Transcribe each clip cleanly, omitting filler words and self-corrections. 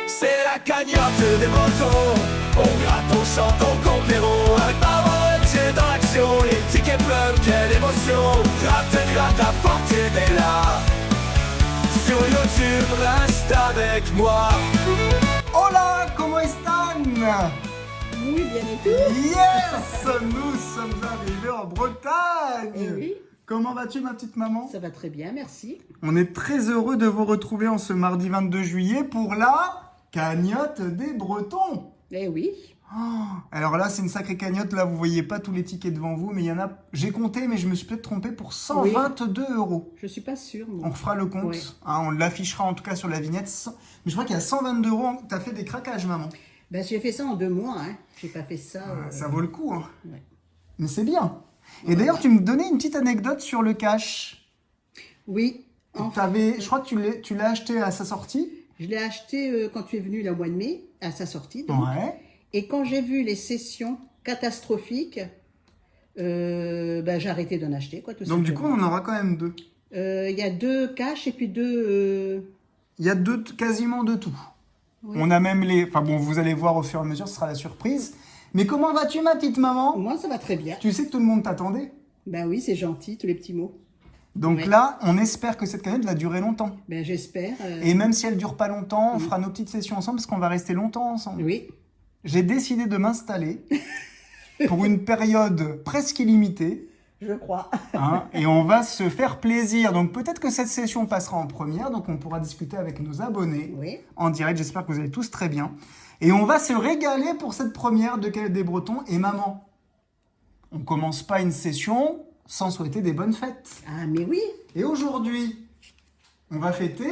C'est la cagnotte des Bretons. On gratte, on chante, on compte les ronds. Avec parole, c'est dans l'action. Les tickets pleuvent, quelle émotion. Gratte à portée des là. Sur YouTube, reste avec moi. Hola, ¿cómo están? Muy bien, et tout? Yes! Nous sommes arrivés en Bretagne. Eh oui. Comment vas-tu, ma petite maman? Ça va très bien, merci. On est très heureux de vous retrouver en ce mardi 22 juillet pour la cagnotte des Bretons. Eh oui. Oh, alors là, c'est une sacrée cagnotte. Là, vous voyez pas tous les tickets devant vous, mais il y en a. J'ai compté, mais je me suis peut-être trompé pour 122 €. Je suis pas sûre. On refera le compte. Ouais. Hein, on l'affichera en tout cas sur la vignette. Mais je crois qu'il y a 122 €. T'as fait des craquages, maman. Ben, j'ai fait ça en 2 mois, hein. J'ai pas fait ça. Ça vaut le coup, hein. Ouais. Mais c'est bien. Et d'ailleurs, tu me donnais une petite anecdote sur le cash. Oui. Je crois que tu l'as acheté à sa sortie. Je l'ai acheté quand tu es venu le mois de mai, à sa sortie. Donc. Ouais. Et quand j'ai vu les sessions catastrophiques, j'ai arrêté d'en acheter, quoi, tout Donc du coup, simplement. on en aura quand même 2. Il y a 2 cash et puis 2... Il y a quasiment de tout. Oui. On a même les... Enfin bon, vous allez voir au fur et à mesure, ce sera la surprise. Mais comment vas-tu, ma petite maman? Moi, ça va très bien. Tu sais que tout le monde t'attendait. Ben oui, c'est gentil, tous les petits mots. Donc Ouais. là, on espère que cette cagnotte va durer longtemps. Ben j'espère. Et même si elle dure pas longtemps, on fera nos petites sessions ensemble parce qu'on va rester longtemps ensemble. Oui. J'ai décidé de m'installer pour une période presque illimitée. Je crois. Hein, et on va se faire plaisir. Donc peut-être que cette session passera en première, donc on pourra discuter avec nos abonnés Oui. en direct. J'espère que vous allez tous très bien. Et on va se régaler pour cette première de Quai des Bretons. Et maman, on commence pas une session sans souhaiter des bonnes fêtes. Ah, mais oui. Et aujourd'hui, on va fêter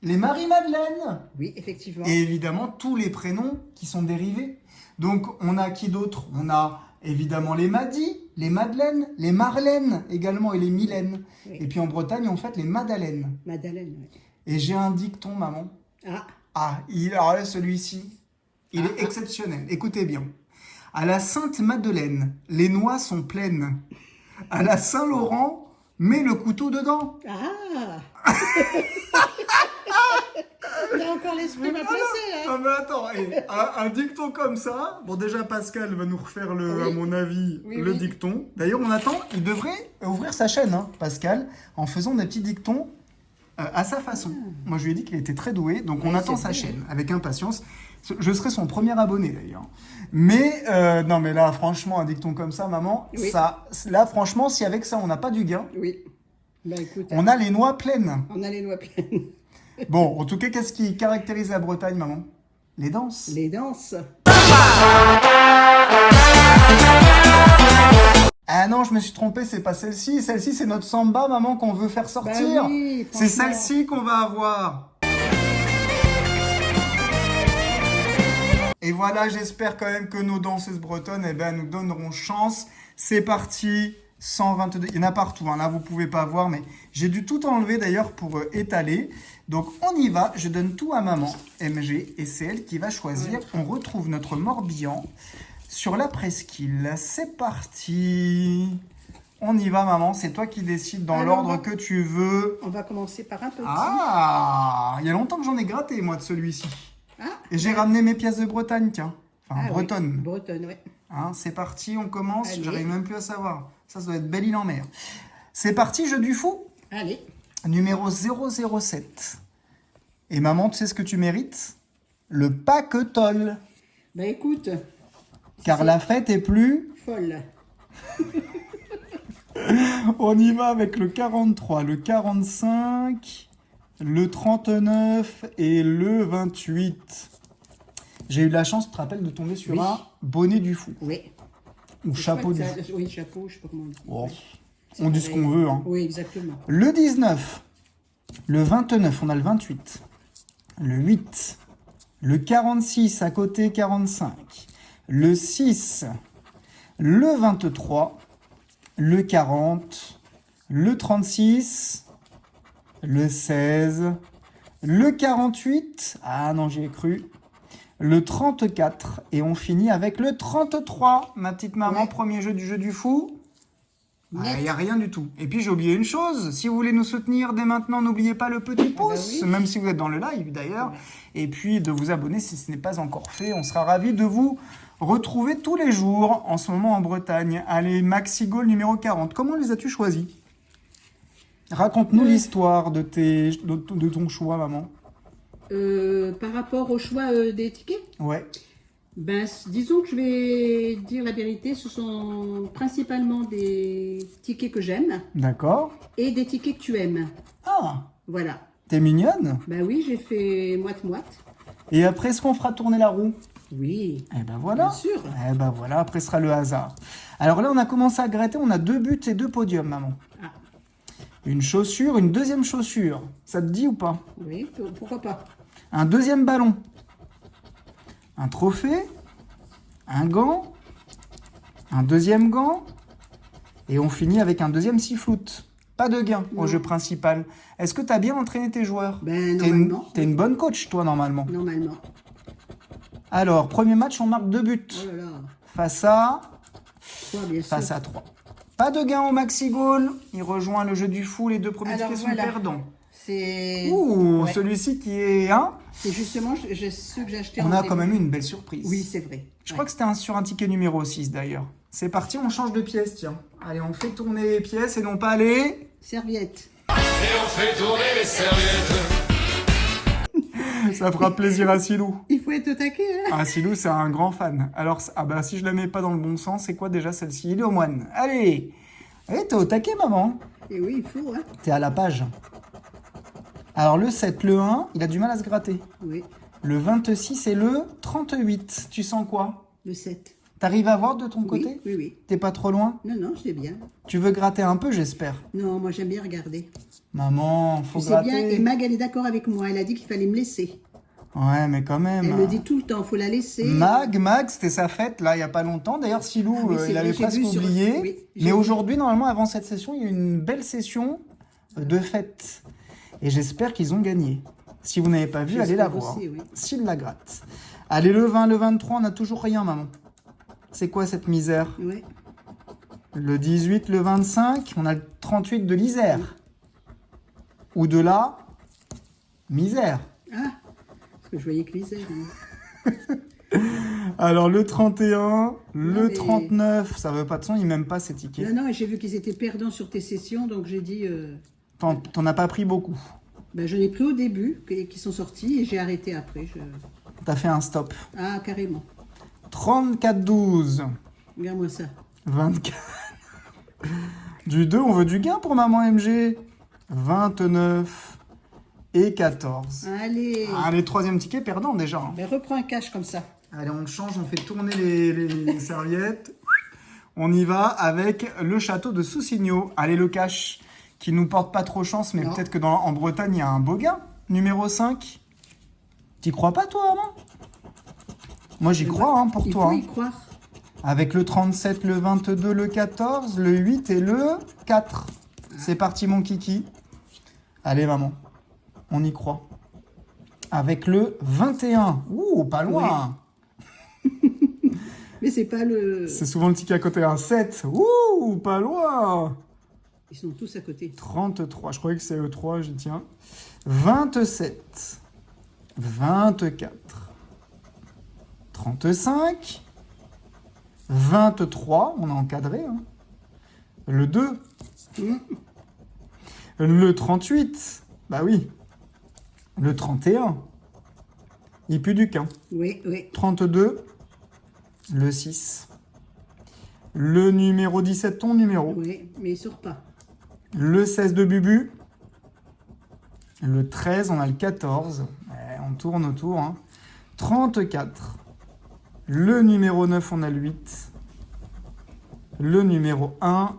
les Marie-Madeleine. Oui, effectivement. Et évidemment, tous les prénoms qui sont dérivés. Donc, on a qui d'autre? On a évidemment les Madi, les Madeleine, les Marlène également et les Mylène. Oui. Et puis en Bretagne, on fête les Madeleine. Madeleine, oui. Et j'ai un dicton, maman. Ah, Ah, alors là, celui-ci, il est exceptionnel. Écoutez bien. À la Sainte-Madeleine, les noix sont pleines. À la Saint-Laurent, mets le couteau dedans. ah. Il y a encore l'esprit m'a placé, hein. Non mais attends, un dicton comme ça, bon déjà Pascal va nous refaire Oui. à mon avis, Oui, le oui. dicton. D'ailleurs on attend, il devrait ouvrir sa chaîne, hein, Pascal, en faisant des petits dictons à sa façon. Moi je lui ai dit qu'il était très doué, donc on Oui, attend c'est sa vrai. chaîne avec impatience. Je serai son premier abonné d'ailleurs. Mais non mais là franchement un dicton comme ça, maman, Oui. là franchement si avec ça on n'a pas du gain, Oui. Ben écoute, on a les noix pleines. on a les noix pleines. Bon, en tout cas, qu'est-ce qui caractérise la Bretagne, maman? Les danses. Les danses. Ah non, je me suis trompé, c'est pas celle-ci. Celle-ci, c'est notre samba, maman, qu'on veut faire sortir. Bah oui, C'est franchement. celle-ci qu'on va avoir. Et voilà, j'espère quand même que nos danseuses bretonnes, eh ben, nous donneront chance. C'est parti, 122. Il y en a partout, hein. Là, vous pouvez pas voir, mais j'ai dû tout enlever d'ailleurs pour étaler. Donc, on y va. Je donne tout à maman, MG, et c'est elle qui va choisir. On retrouve notre Morbihan sur la presqu'île. C'est parti. On y va, maman. C'est toi qui décides dans Alors, l'ordre que tu veux. On va commencer par un petit. Ah, il y a longtemps que j'en ai gratté, moi, de celui-ci. Ah, Et j'ai ramené mes pièces de Bretagne, tiens. Enfin, ah oui. bretonne. Bretonne, oui. Hein, c'est parti, on commence. Allez. J'arrive même plus à savoir. Ça doit être Belle-Île-en-Mer. C'est parti, jeu du fou. Allez. Numéro 007. Et maman, tu sais ce que tu mérites? Le pactole. Ben écoute, Car la fête est plus... folle. On y va avec le 43, le 45, le 39 et le 28. J'ai eu la chance, tu te rappelles, de tomber sur Oui. un bonnet du fou. Oui. Ou chapeau du fou. Oui, chapeau, je sais pas comment on dit. Bon, Oui. on dit ce qu'on veut, hein. Oui, exactement. Le 19, le 29, on a le 28, le 8, le 46 à côté 45, le 6, le 23, le 40, le 36, le 16, le 48, ah non j'y ai cru, le 34 et on finit avec le 33, ma petite maman, Ouais. premier jeu du fou. Net. Il n'y a rien du tout. Et puis j'ai oublié une chose, si vous voulez nous soutenir dès maintenant, n'oubliez pas le petit pouce, oui. même si vous êtes dans le live d'ailleurs, Ouais. et puis de vous abonner si ce n'est pas encore fait. On sera ravis de vous retrouver tous les jours en ce moment en Bretagne. Allez, Maxi Goal numéro 40, comment les as-tu choisis? Raconte-nous l'histoire de ton choix, maman. Par rapport au choix des tickets, Ouais, ben, disons que je vais dire la vérité, ce sont principalement des tickets que j'aime d'accord. et des tickets que tu aimes. Ah, Voilà. t'es mignonne. Ben oui, j'ai fait moite-moite. Et après, est-ce qu'on fera tourner la roue? Oui, Eh ben voilà. bien sûr. Eh ben voilà, après ce sera le hasard. Alors là, on a commencé à gratter, on a 2 buts et 2 podiums, maman. Ah, Une chaussure, une deuxième chaussure. Ça te dit ou pas? oui, pourquoi pas. Un deuxième ballon. Un trophée. Un gant. Un deuxième gant. Et on finit avec un deuxième siffloute. Pas de gain au Non. jeu principal. Est-ce que tu as bien entraîné tes joueurs? Ben, T'es normalement. t'es une bonne coach, toi, normalement. Normalement. Alors, premier match, on marque 2 buts. Oh là là. Face à... 3, bien sûr. Face à 3. Pas de gain au Maxi Goal. Il rejoint le jeu du fou. Les 2 premiers Alors, tickets voilà. sont perdants. C'est Ouh, ouais. celui-ci qui est un. C'est justement ceux que j'ai achetés On en a début. quand même eu une belle surprise. Oui, c'est vrai. Je crois que c'était sur un ticket numéro 6 d'ailleurs. C'est parti, on change de pièce, tiens. Allez, on fait tourner les pièces et non pas les... Serviette. Et on fait tourner les serviettes. Ça fera plaisir à Silou. Il faut être au taquet, hein. Ah, Silou, c'est un grand fan. Alors, ah bah, si je la mets pas dans le bon sens, c'est quoi déjà celle-ci? Il est au moine. Allez. Allez, t'es au taquet, maman. Et oui, il faut, hein. T'es à la page. Alors, le 7, le 1, il a du mal à se gratter. Oui, Le 26 et le 38. Tu sens quoi? le 7. T'arrives à voir de ton Oui, côté? oui, oui. T'es pas trop loin? Non, non, je sais bien. Tu veux gratter un peu, j'espère. Non, moi j'aime bien regarder. Maman, faut Je sais gratter. bien, et Mag, elle est d'accord avec moi. Elle a dit qu'il fallait me laisser. Ouais, mais quand même. Elle me dit tout le temps, faut la laisser. Mag, c'était sa fête, là, il n'y a pas longtemps. D'ailleurs, Silou, Ah oui, c'est il vrai, avait j'ai presque vu sur- oublié. oui, j'ai Mais vu. aujourd'hui, normalement, avant cette session, il y a eu une belle session de fête. Et j'espère qu'ils ont gagné. Si vous n'avez pas vu, allez la J'espère voir. aussi, oui. S'il la gratte. Allez, le 20, le 23, on n'a toujours rien, maman. C'est quoi cette misère? Ouais. Le 18, le 25, on a le 38 de l'Isère. Ou de la misère. Ah, parce que je voyais que l'Isère. Hein. Alors, le 31, le Non, mais- 39, ça veut pas de son, ils m'aiment pas ces tickets. Non, non, et j'ai vu qu'ils étaient perdants sur tes sessions, donc j'ai dit... T'en as pas pris beaucoup. ben, j'en ai pris au début, qui sont sortis, et j'ai arrêté après. T'as fait un stop. Ah, carrément. 34-12. Regarde-moi ça. 24. Du 2, on veut du gain pour maman MG. 29 et 14. Allez. Ah, les troisième tickets perdants déjà. Hein. Ben, reprends un cash comme ça. Allez, on change, on fait tourner les serviettes. On y va avec le château de Soussigno. Allez, le cash qui nous porte pas trop chance, mais Non. peut-être que en Bretagne, il y a un beau gain. Numéro 5. T'y crois pas, toi, maman? Moi, j'y crois, hein, pour Il toi. faut hein. y croire. Avec le 37, le 22, le 14, le 8 et le 4. C'est parti, mon kiki. Allez, maman. On y croit. Avec le 21. Ouh, pas loin. Mais c'est pas le... C'est souvent le ticket à côté. Un 7. Ouh, pas loin. Ils sont tous à côté. 33. Je croyais que c'est le 3, j'y tiens. 27. 24. 35. 23. On a encadré. Hein. Le 2. Le 38. Bah oui. Le 31. Il pue du quin. Oui, oui. 32. Le 6. Le numéro 17, ton numéro. Oui, mais il sort pas. Le 16 de Bubu. Le 13, on a le 14. Ouais, on tourne autour. Hein. 34. Le numéro 9, on a le 8. Le numéro 1.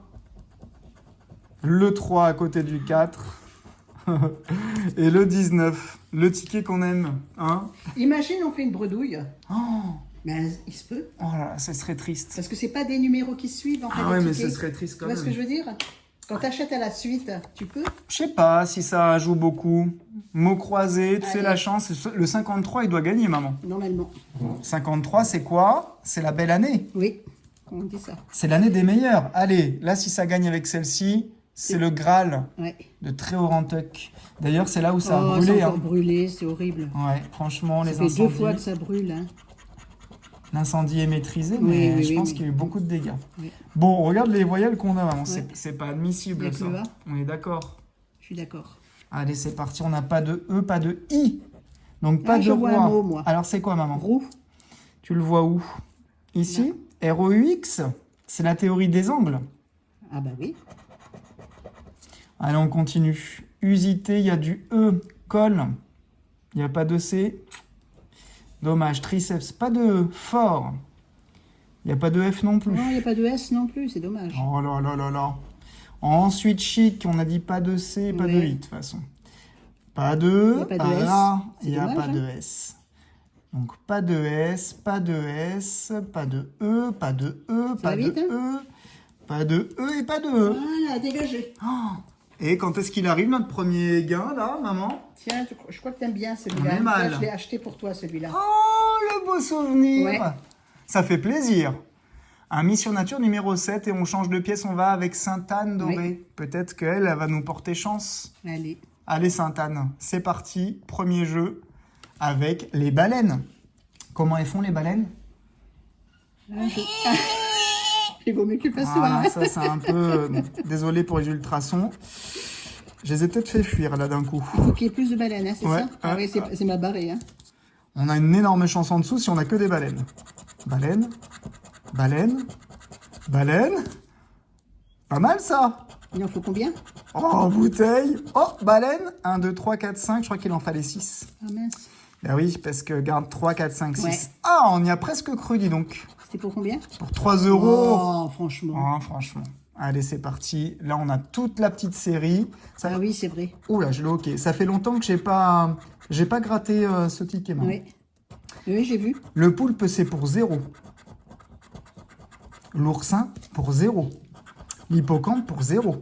Le 3 à côté du 4. Et le 19. Le ticket qu'on aime. Hein. Imagine, on fait une bredouille. Oh, Ben, il se peut. oh là là, ça serait triste. Parce que c'est pas des numéros qui suivent, en fait. Ah ouais, les mais tickets. ce serait triste Tu quand vois même. ce que je veux dire? Quand t'achètes à la suite, tu peux? Je sais pas si ça joue beaucoup. Mots croisés, tu sais, Allez. la chance. Le 53, il doit gagner, maman. Normalement. 53, c'est quoi? C'est la belle année. Oui. On dit ça. C'est l'année des meilleurs. Allez, là, si ça gagne avec celle-ci, c'est le Graal Ouais. de Tréorantuc. D'ailleurs, c'est là où ça a Oh, brûlé. c'est encore Hein. brûlé, c'est horrible. Ouais, franchement, Ça les fait 2 incendies. fois que ça brûle. Hein. L'incendie est maîtrisé, Oui, mais oui, je oui, pense oui. qu'il y a eu beaucoup de dégâts. Oui. Bon, regarde les voyelles qu'on a, maman. Ouais. C'est pas admissible, Il y a ça. que le A. On est d'accord. Je suis d'accord. Allez, c'est parti. On n'a pas de E, pas de I. Donc, pas Ah, de je vois roi. un mot, moi. Alors, c'est quoi, maman? Roux. Tu le vois où? Ici? ROUX? C'est la théorie des angles. Ah bah oui. Allez, on continue. Usité, il y a du E. Col. Il n'y a pas de C. Dommage. Triceps, pas de E. Fort. Il n'y a pas de F non plus. Non, il n'y a pas de S non plus, c'est dommage. Oh là là là là. Ensuite, chic, on a dit pas de C, pas de Ouais. I de toute façon. Pas de Il y a pas de S. là, C'est il n'y a dommage, pas de hein. S. Donc pas de S, pas de S, pas de E, pas de E, Ça pas va de vite, E, pas de E et pas de E. Voilà, dégagé. Oh. Et quand est-ce qu'il arrive notre premier gain là, maman? Tiens, je crois que t'aimes bien On celui-là. est mal. Tiens, je l'ai acheté pour toi celui-là. Oh, le beau souvenir. Ouais. Ça fait plaisir. Un Mission Nature numéro 7 et on change de pièce, on va avec Sainte-Anne dorée. Oui. Peut-être qu'elle elle va nous porter chance. Allez. Allez Sainte-Anne, c'est parti, premier jeu avec les baleines. Comment elles font les baleines? Il vaut mieux que tu fasses toi. Voilà, Hein. ça c'est un peu... désolé pour les ultrasons. Je les ai peut-être fait fuir là d'un coup. Il faut qu'il y ait plus de baleines, hein, c'est Ouais, ça? Ah oui, c'est ma barrée. Hein. On a une énorme chance en dessous si on a que des baleines. Baleine, baleine, baleine. Pas mal ça. Il en faut combien? Oh, bouteille. Oh, baleine. 1, 2, 3, 4, 5. Je crois qu'il en fallait 6. Ah mince. Ben oui, parce que garde 3, 4, 5, 6. Ouais. Ah, on y a presque cru, dis donc. C'était pour combien? Pour 3 euros. Oh, franchement. Oh, franchement. Allez, c'est parti. Là, on a toute la petite série. Ça... Ah oui, c'est vrai. Oula, je l'ai ok. Ça fait longtemps que j'ai pas gratté ce ticket. Maman. Oui. Oui, j'ai vu. Le poulpe, c'est pour 0. L'oursin, pour 0. L'hippocampe, pour 0.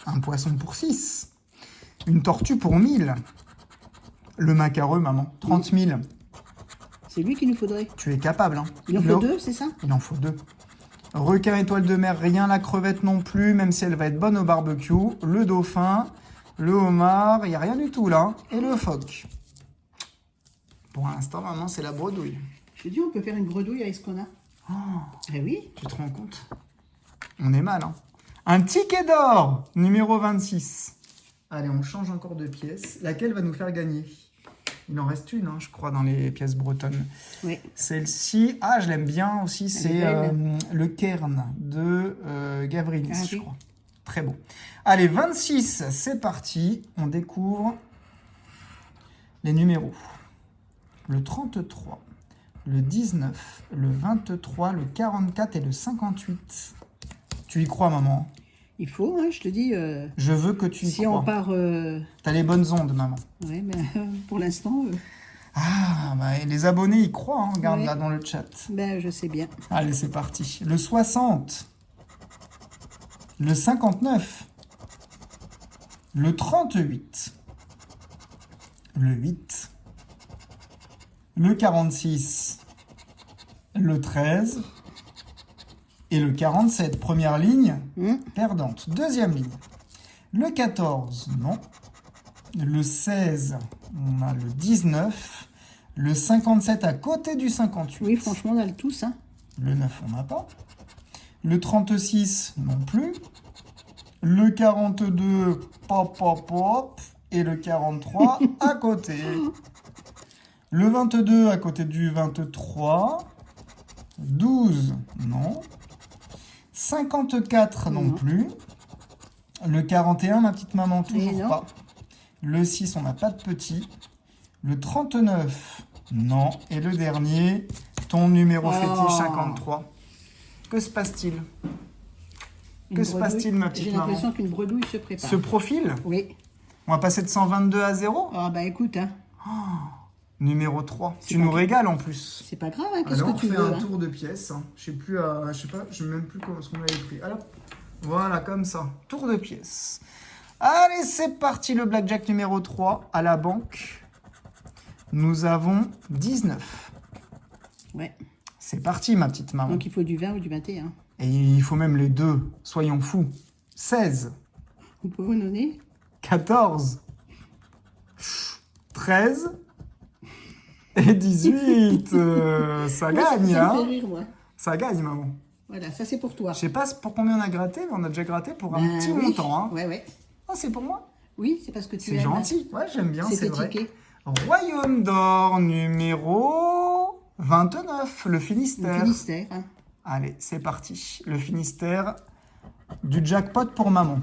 Un poisson, pour 6. Une tortue, pour 1000. Le macareux, maman, 30 000. C'est lui qu'il nous faudrait. Tu es capable, hein. Il en faut 2, c'est ça? Il en faut 2. Requin, étoile de mer, rien. La crevette non plus, même si elle va être bonne au barbecue. Le dauphin, le homard, il n'y a rien du tout là. Et le phoque. Pour l'instant, maman, c'est la bredouille. Je te dis, on peut faire une bredouille avec ce qu'on a. Ah oui? Tu te rends compte? On est mal, hein. Un ticket d'or, numéro 26. Allez, on change encore de pièce. Laquelle va nous faire gagner? Il en reste une, hein, je crois, dans les pièces bretonnes. Oui. Celle-ci, ah, je l'aime bien aussi, c'est belle. le Cairn de Gavrilis, Ah, je oui. crois. Très beau. Allez, 26, c'est parti. On découvre les numéros. Le 33, le 19, le 23, le 44 et le 58. Tu y crois, maman? Il faut, hein, je te dis. Je veux que tu y Si crois. on part. T'as les bonnes ondes, maman. Ouais, ben, pour l'instant, Ah, bah, et les abonnés y croient, hein, regarde Ouais. là dans le chat. ben, je sais bien. Allez, c'est parti. Le 60, le 59, le 38, le 8, le 46, le 13 et le 47. Première ligne, perdante. Deuxième ligne, le 14, non. Le 16, on a le 19, le 57 à côté du 58. Oui, franchement, on a le tous. Hein. Le 9, on n'a pas. Le 36, non plus. Le 42, pop, pop, pop. Et le 43, à côté. Le 22, à côté du 23. 12, non. 54, non Non. plus. Le 41, ma petite maman, toujours non. pas. Le 6, on n'a pas de petit. Le 39, non. Et le dernier, ton numéro Oh. fétiche 53. Que se passe-t-il? Une Que se bredouille. passe-t-il, ma petite J'ai maman? l'impression qu'une bredouille se prépare. Ce profil, Oui. on va passer de 122 à 0. Ah, bah écoute, hein, Numéro 3. Tu pas nous grave. régales en plus. c'est pas grave, hein, qu'est-ce Alors, que tu on fait veux. un Hein. tour de pièces. Hein. Je sais plus, je sais pas, je sais même plus comment ce qu'on avait pris. Alors, voilà, comme ça. Tour de pièces. Allez, c'est parti, le blackjack numéro 3 à la banque. Nous avons 19. Ouais. C'est parti, ma petite maman. Donc il faut du 20 ou du 21. Et il faut même les deux, soyons fous. 16, Vous pouvez vous donner 14, 13 et 18. Ça gagne, Ça me hein? fait rire, moi. Ça gagne, maman. Voilà, ça c'est pour toi. Je sais pas pour combien on a gratté, mais on a déjà gratté pour un Ben petit oui. montant. Hein. Ouais, ouais. Ah, c'est pour moi? Oui, c'est parce que tu C'est aimes. gentil. Ouais, j'aime bien, c'est C'était vrai. ticket. Royaume d'or numéro 29, le Le Finistère. Finistère. Hein. Allez, c'est parti. Le Finistère du jackpot pour maman.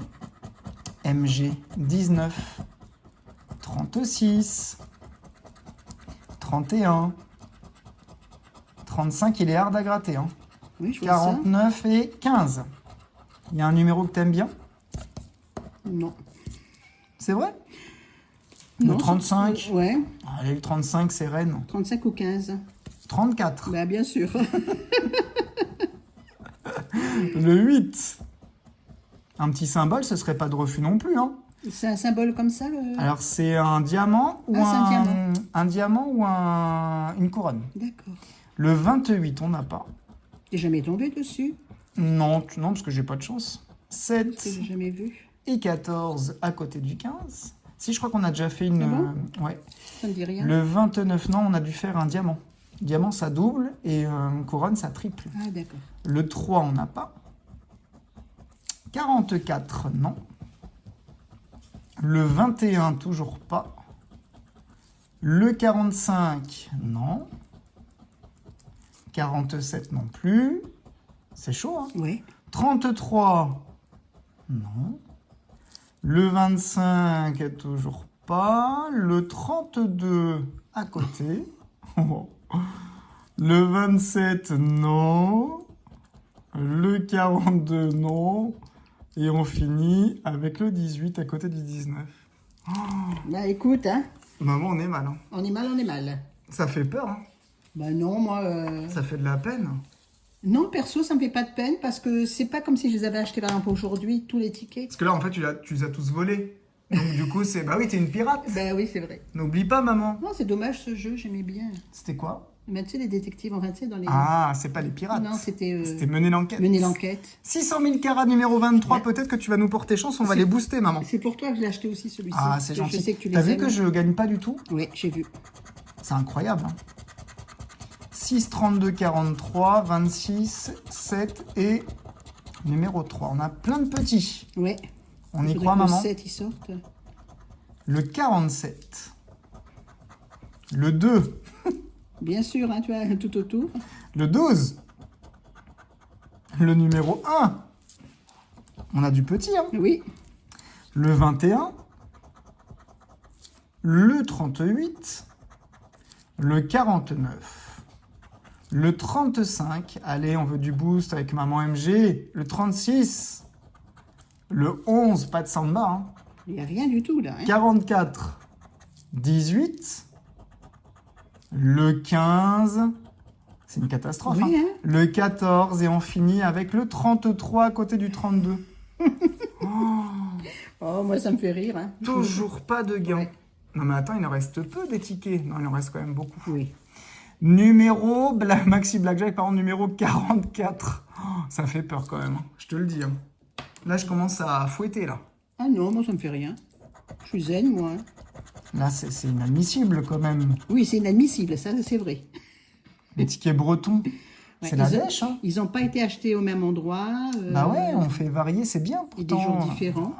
MG 19, 36, 31, 35, il est hard à gratter. Hein. Oui, je vois ça. 49 et 15. Il y a un numéro que t'aimes bien? Non. C'est vrai? Le Non, 35. Ouais. Allez, le 35, c'est Rennes. 35 ou 15. 34. Ben, bien sûr. Le 8. Un petit symbole, ce serait pas de refus non plus. Hein. C'est un symbole comme ça le... Alors, c'est un diamant ou Ah, c'est un diamant. un diamant ou une couronne. D'accord. Le 28, on n'a pas. T'es jamais tombé dessus? Non, non, parce que j'ai pas de chance. Parce que 7 j'ai jamais vu. et 14 à côté du 15. Si, je crois qu'on a déjà fait une... Ah ouais. Ça me dit rien. Le 29, non, on a dû faire un diamant. Diamant, ça double et couronne, ça triple. Ah, d'accord. Le 3, on n'a pas. 44, non. Le 21, toujours pas. Le 45, non. 47 non plus. C'est chaud, hein? Oui. 33, non. Le 25, toujours pas. Le 32, à côté. Le 27, non. Le 42, non. Et on finit avec le 18 à côté du 19. Bah écoute, hein, Maman, on est mal. Hein. on est mal, on est mal. Ça fait peur. Hein. Bah non, moi... Ça fait de la peine. Non, perso, ça me fait pas de peine parce que c'est pas comme si je les avais achetés par exemple aujourd'hui, tous les tickets. Parce que là, en fait, tu les as tous volés. Donc du coup, c'est... Bah oui, t'es une pirate. Bah oui, c'est vrai. N'oublie pas, maman. Non, c'est dommage ce jeu, j'aimais bien. C'était quoi? Mais tu sais, les détectives, enfin, tu sais, dans les... Ah, c'est pas les pirates. non, c'était... C'était mener l'enquête. mener l'enquête. 600 000 carats numéro 23, Ouais. peut-être que tu vas nous porter chance, on va C'est- les booster, maman. C'est pour toi que je l'ai acheté aussi, celui-ci. Ah, parce c'est que gentil. Je sais que tu T'as les vu aimes. que je gagne pas du tout? Oui, j'ai vu. C'est incroyable. Hein. 6, 32, 43, 26, 7 et numéro 3. On a plein de petits. Ouais. On y Faudrait croit, que maman? Le 7, il sorte. Le 47. Le 2. Bien sûr, hein, tu vois, tout autour. Le 12. Le numéro 1. On a du petit, hein. Oui. Le 21. Le 38. Le 49. Le 35. Allez, on veut du boost avec maman MG. Le 36. Le 11. Pas de samba, hein. Il n'y a rien du tout, là. Hein. 44. 18. Le 15. C'est une catastrophe. Oui, hein. hein. Le 14. Et on finit avec le 33 à côté du 32. Oh, moi, ça me fait rire. Hein. Toujours pas de gain. Ouais. Non mais attends, il en reste peu des tickets. Non, il en reste quand même beaucoup. Oui. Numéro, Maxi Blackjack, par exemple, numéro 44. Oh, ça fait peur quand même, hein. Je te le dis. Hein. Là, je commence à fouetter, là. Ah non, moi, ça me fait rien. Je suis zen, moi. Hein. Là, c'est inadmissible quand même. Oui, c'est inadmissible, ça, c'est vrai. Les tickets bretons, Ouais, c'est la ils ont- dèche, hein. Ils n'ont pas été achetés au même endroit. Bah ouais, on fait varier, c'est bien. Et des Pourtant, jours différents.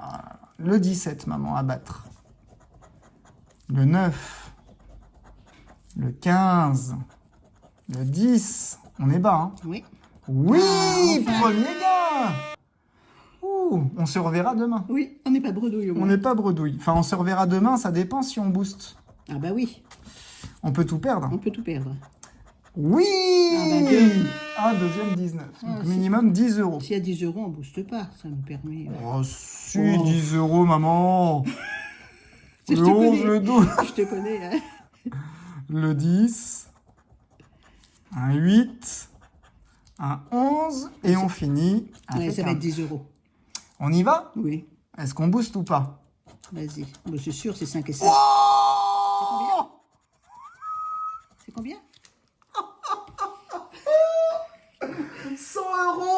Le 17, maman, à battre. Le 9. Le 15. Le 10. On est bas, hein. Oui. Oui, enfin. premier gain. Ouh, on se reverra demain. Oui, on n'est pas bredouille au On moins. n'est pas bredouille. Enfin, on se reverra demain, ça dépend si on booste. Ah bah oui, On peut tout perdre. on peut tout perdre. Oui. Ah bah deux. Un deuxième 19. Donc Ah, minimum 10 euros. S'il y a 10 euros, on ne booste pas. Ça nous permet... Oh, si, Oh. 10 euros, maman. Je Le te 11, connais. le 12. Je te connais, hein. Le 10. Un 8. Un 11. Et on finit Ouais, avec ça va un... être 10 euros. On y va? Oui, Est-ce qu'on booste ou pas? vas-y. Bon, c'est sûr, c'est 5 et 7. Oh C'est combien?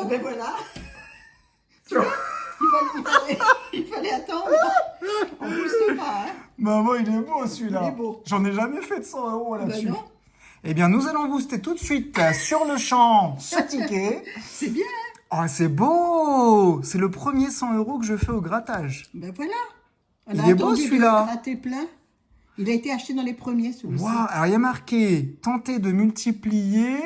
Ben voilà. Tu vois Il fallait attendre. On booste pas, hein. Maman, il est beau celui-là. Il est beau. J'en ai jamais fait de 100 € là-dessus. Ben non. Eh bien, nous allons booster tout de suite sur le champ ce ticket. C'est bien, hein. Oh, c'est beau! C'est le premier 100 € que je fais au grattage. Ben voilà. On Il a est beau, attendu de celui-là. gratter plein. Il a été acheté dans les premiers, celui-ci. Waouh! Alors, il y a marqué tenter de multiplier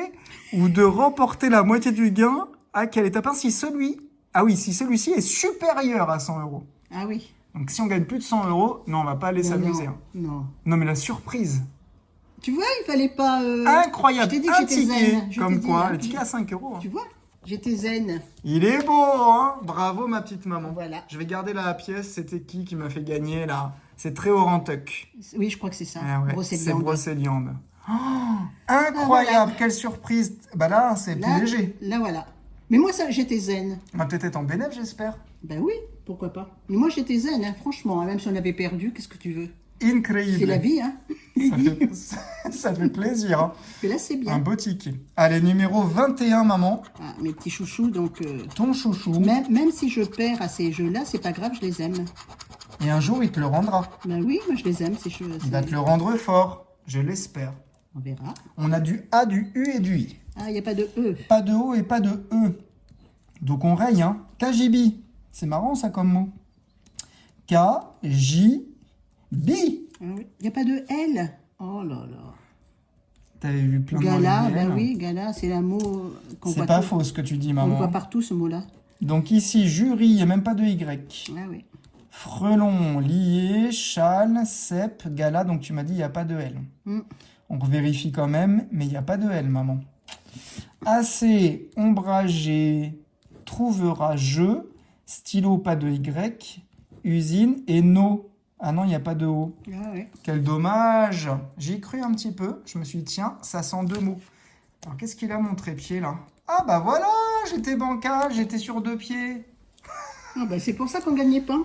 ou de remporter la moitié du gain à quelle étape? Si celui. Ah oui, si celui-ci est supérieur à 100 €. Ah oui. Donc, si on gagne plus de 100 €, non, on va pas aller Non, s'amuser. non, hein. non. Non, mais la surprise. Tu vois, il fallait pas... Incroyable! Je t'ai dit que Un j'étais ticket. zen. Je Comme t'ai dit, quoi, hein. le ticket à 5 €. hein. Tu vois, j'étais zen. Il est beau, hein? Bravo, ma petite maman. Voilà. Je vais garder la pièce. C'était qui m'a fait gagner, là? C'est très Orantuck. Oui, je crois que c'est ça. Ah ouais, Brocéliande. c'est Brocéliande. Oh, incroyable, quelle surprise. Bah là, c'est plus Là, léger. là, voilà. Mais moi, ça, j'étais zen. On va peut-être être en bénéf, j'espère. Ben oui, pourquoi pas. Mais moi, j'étais zen, hein, franchement. Hein, même si on avait perdu, qu'est-ce que tu veux? Incroyable. C'est la vie, hein. Ça fait plaisir. Hein. Mais là, c'est Un bien. beau ticket. Allez, numéro 21, maman. Ah, mes petits chouchous, donc... Ton chouchou. même si je perds à ces jeux-là, c'est pas grave, je les aime. Et un jour, il te le rendra. Ben oui, moi, je les aime, ces jeux. Il va te le rendre fort. Je l'espère. On verra. On a du A, du U et du I. Ah, il n'y a pas de E. Pas de O et pas de E. Donc on raye, hein. KJB. C'est marrant ça comme mot. KJB. Ah oui. Il n'y a pas de L. Oh là là. T'avais vu plein de Gala, mots ben IL. oui, gala, c'est un mot qu'on C'est voit pas tout- faux ce que tu dis, On le maman. voit partout, ce mot-là. Donc ici, jury, il n'y a même pas de Y. Ah oui. Frelon, lié, châle, cep, gala. Donc tu m'as dit, il n'y a pas de L. Hmm. On vérifie quand même, mais il n'y a pas de L, maman. AC, ombragé, trouvera, je, stylo, pas de Y, usine et no. Ah non, il n'y a pas de O. Ah oui. Quel dommage. J'y ai cru un petit peu. Je me suis dit, tiens, ça sent deux mots. Alors, qu'est-ce qu'il a mon trépied, là? Ah, bah voilà, j'étais bancal, j'étais sur deux pieds. Ah ben, c'est pour ça qu'on gagnait pas.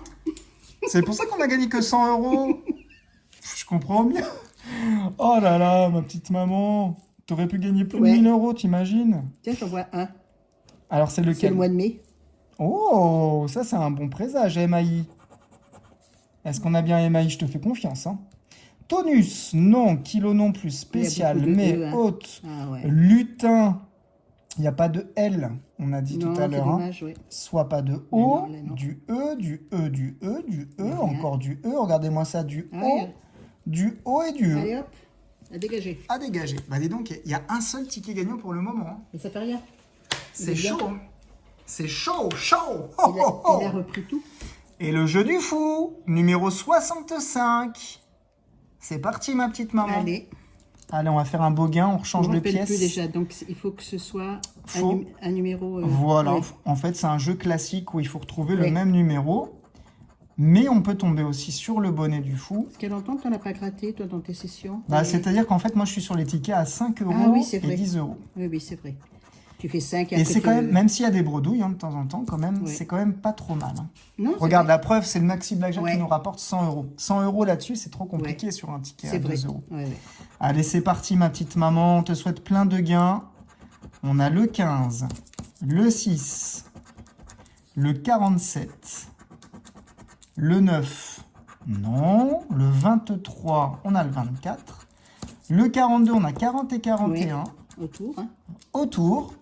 C'est pour ça qu'on a gagné que 100 €. Je comprends mieux. Oh là là, ma petite maman. T'aurais pu gagner plus de Ouais. 1000 €, t'imagines? Tiens, j'en vois un. Alors, c'est C'est lequel? le mois de mai. Oh, ça, c'est un bon présage, MAI. Est-ce qu'on a bien MAI? Je te fais confiance, hein. Tonus, non. Kilo non plus. Spécial, beaucoup de mais E, hein. haute. Ah ouais. Lutin, il n'y a pas de L, on a dit Non, tout à c'est l'heure. Hein. dommage, oui. Soit pas de Mais O, non, là, non. du E, du E, du E, du E, Rien. encore du E. Regardez-moi ça, du Ah, O, ouais. du O et du E. Allez hop, à dégager. À dégager. Bah dis donc, il y a un seul ticket gagnant pour le moment. Hein. Mais ça fait rien. C'est est bien. chaud. Hein. C'est chaud, chaud. Oh, Il a, oh, oh. il a repris tout. Et le jeu du fou, numéro 65. C'est parti, ma petite maman. Allez. Allez, on va faire un beau gain, on Je rechange ne de rappelle pièce. plus déjà, donc il faut que ce soit Faut- un numéro... Voilà, ouais. en fait, c'est un jeu classique où il faut retrouver le Ouais. même numéro. Mais on peut tomber aussi sur le bonnet du fou. Ça fait longtemps que tu n'en as pas gratté, toi, dans tes sessions. Bah, Oui. c'est-à-dire qu'en fait, moi, je suis sur les tickets à 5 € Ah oui, c'est et vrai. 10 €. Oui, oui, c'est vrai. Tu fais 5 Et c'est quand même, même s'il y a des bredouilles hein, de temps en temps, quand même, Ouais. c'est quand même pas trop mal. Hein. Non, c'est Regarde, vrai. la preuve, c'est le Maxi Blackjack Ouais. qui nous rapporte 100 €. 100 € là-dessus, c'est trop compliqué sur un ticket C'est à 2 vrai. €. Ouais, ouais. Allez, c'est parti, ma petite maman. On te souhaite plein de gains. On a le 15, le 6, le 47, le 9, non. Le 23, on a le 24. Le 42, on a 40 et 41. Autour, hein. Autour,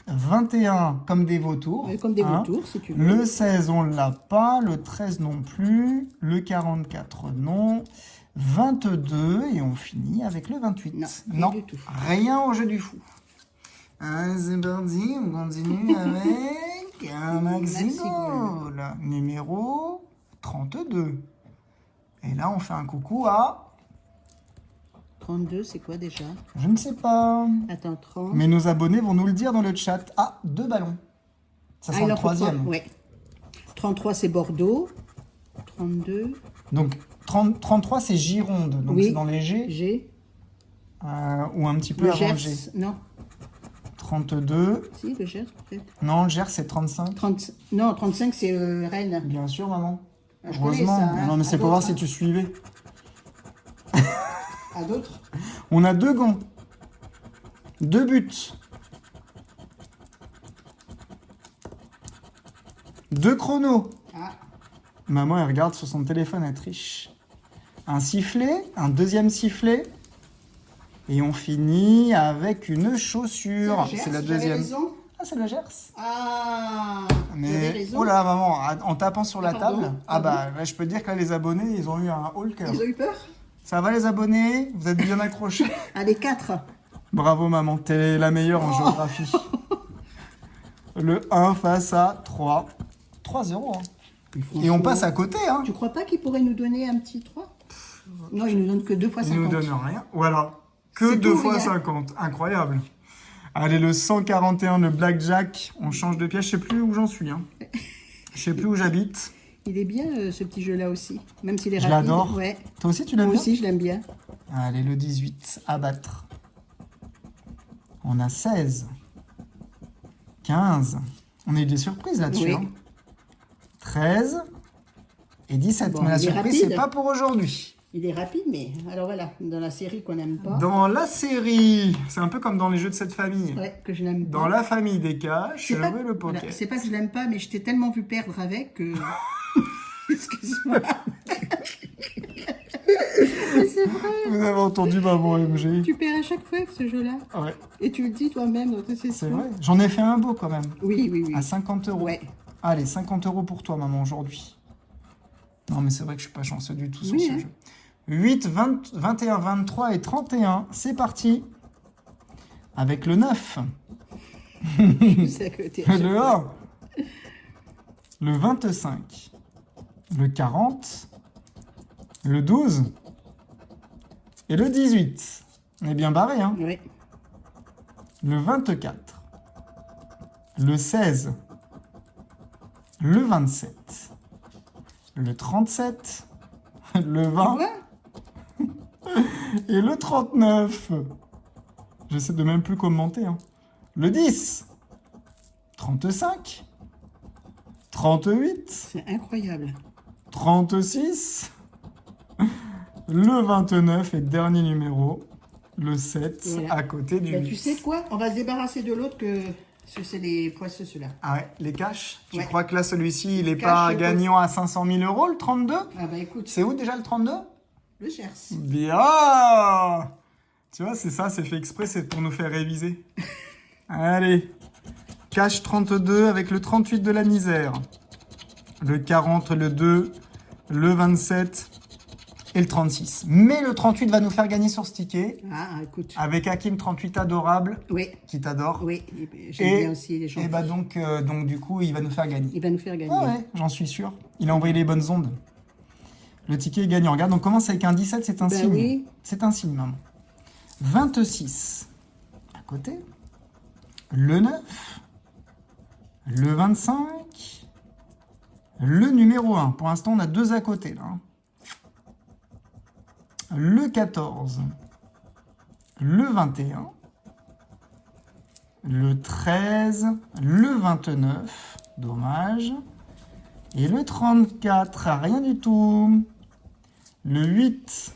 21 comme des vautours. Ouais, comme des hein. vautours, si tu veux. Le 16, on l'a pas. Le 13 non plus. Le 44, non. 22 et on finit avec le 28. Non, rien du tout. Rien au jeu du fou. C'est parti, on continue avec un Maxi Maxi Goal. Numéro 32. Et là, on fait un coucou à... 32, c'est quoi déjà? Je ne sais pas. Attends, 30. Mais nos abonnés vont nous le dire dans le chat. Ah, 2 ballons. Ça sent il le en faut troisième. 3, ouais. 33, c'est Bordeaux. 32, Donc, 33, c'est Gironde. Donc, Oui. c'est dans les G. G. Ou un petit peu Le avant Gers. le G. Non, 32. si, le Gers, peut-être. Non, le Gers, c'est 35. 30, non, 35, c'est Rennes. Bien sûr, maman. Ah, je connais Heureusement. ça, hein. Non, mais c'est À pour voir d'autres, si tu suivais. À d'autres? On a 2 gants. 2 buts. 2 chronos. Ah, Maman, elle regarde sur son téléphone, elle triche. Un sifflet, un deuxième sifflet. Et on finit avec une chaussure. Gers, C'est la j'avais deuxième. raison. Ah, c'est le Gers. Ah, j'avais Mais, raison. oh là, maman, en tapant sur la Pardon, table. pardon. Ah bah, là, je peux te dire que là, les abonnés, ils ont eu un haut le cœur. Ils ont eu peur? Ça va les abonnés? Vous êtes bien accrochés? Allez, 4. Bravo maman, t'es la meilleure en géographie. Le 1 face à 3. 3-0. Hein. Et on passe à côté. Hein. Tu crois pas qu'ils pourraient nous donner un petit 3? Non, ils nous donnent que 2 fois 50. Ils nous donnent rien. Voilà. Que C'est 2 tout, fois rien. 50. Incroyable. Allez, le 141, le blackjack. On change de pièce. Je sais plus où j'en suis. Hein. Je sais plus où j'habite. Il est bien ce petit jeu-là aussi, même s'il est Je rapide. l'adore. Ouais. Toi aussi, tu l'aimes Moi bien? aussi, je l'aime bien. Allez, le 18, abattre. On a 16. 15. On a eu des surprises là-dessus. Oui. Hein. 13 et 17. Bon, mais la il est surprise, rapide. c'est pas pour aujourd'hui. Il est rapide, mais alors voilà, dans la série qu'on n'aime pas, Dans la série, c'est un peu comme dans les jeux de cette famille. ouais, que je n'aime pas. Dans la famille des caches, je C'est pas- veux le voilà, poker. c'est pas que je l'aime pas, mais je t'ai tellement vu perdre avec que. Excuse-moi. Mais c'est vrai, Vous avez entendu maman MG? tu perds à chaque fois avec ce jeu-là. Ouais, Et tu le dis toi-même dans tes c'est sessions. vrai. J'en ai fait un beau quand même. Oui, oui, oui. À 50 euros. Ouais. Allez, 50 euros pour toi, maman, aujourd'hui. Non, mais c'est vrai que je suis pas chanceux du tout sur Oui, ce hein. jeu. 8, 20, 21, 23 et 31. C'est parti. Avec le 9, Je sais que t'es à chaque le fois. 1, le 25, le 40, le 12 et le 18. On est bien barré, hein? Ouais. Le 24, le 16, le 27, le 37, le Tu 20 vois? et le 39. J'essaie de même plus commenter. Hein. Le 10, 35, 38, C'est incroyable. 36, le 29 et dernier numéro, le 7, Voilà. à côté du Bah, 8. tu sais quoi? On va se débarrasser de l'autre que c'est les poisseux, ceux-là. Ah ouais, les cash. Tu Ouais. crois que là, celui-ci, il est Cash, pas je gagnant à 500 000 euros, le 32? Ah bah écoute, C'est où déjà le 32? le Gers. Bien! Tu vois, c'est ça, c'est fait exprès, c'est pour nous faire réviser. Allez. Cash 32 avec le 38 de la misère. Le 40, le 2, le 27 et le 36. Mais le 38 va nous faire gagner sur ce ticket. Ah, écoute. Avec Hakim 38 adorable, Oui, qui t'adore. oui. J'aime bien aussi les gens. Et bah donc du coup, il va nous faire gagner. Il va nous faire gagner. Ah ouais, j'en suis sûr. Il a envoyé les bonnes ondes. Le ticket est gagnant. Regarde, on commence avec un 17, c'est un Ben signe. oui. C'est un signe, maman. 26, à côté. Le 9, le 25, le numéro 1. Pour l'instant, on a 2 à côté, là. Le 14, le 21, le 13, le 29, dommage, et le 34, rien du tout, le 8,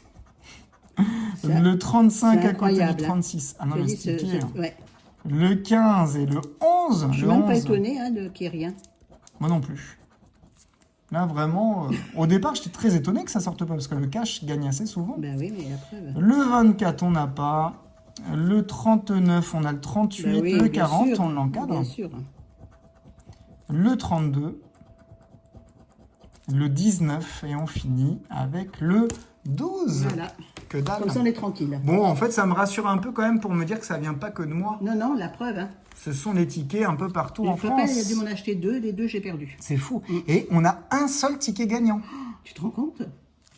Ça, le 35 c'est à côté du incroyable, hein. 36, ah non Je mais dis, c'est piqué, hein. ouais. Le 15 et le 11, Je suis le même pas 11. étonnée hein, qu'il n'y ait rien. Moi non plus. Là vraiment, au départ j'étais très étonné que ça sorte pas, parce que le cash gagne assez souvent. Ben oui, mais après. Ben... Le 24, on n'a pas. Le 39, on a le 38. Ben oui, le bien 40, sûr, on l'encadre. Bien sûr. Le 32. Le 19. Et on finit avec le 12. Voilà. Que dalle. Comme ça, on est tranquille. Bon, en fait, ça me rassure un peu quand même pour me dire que ça vient pas que de moi. Non, non, la preuve. Hein. Ce sont les tickets un peu partout en Une fois, il a France. dû m'en acheter 2. Les 2, j'ai perdu. C'est fou. Et on a un seul ticket gagnant. Tu te rends compte?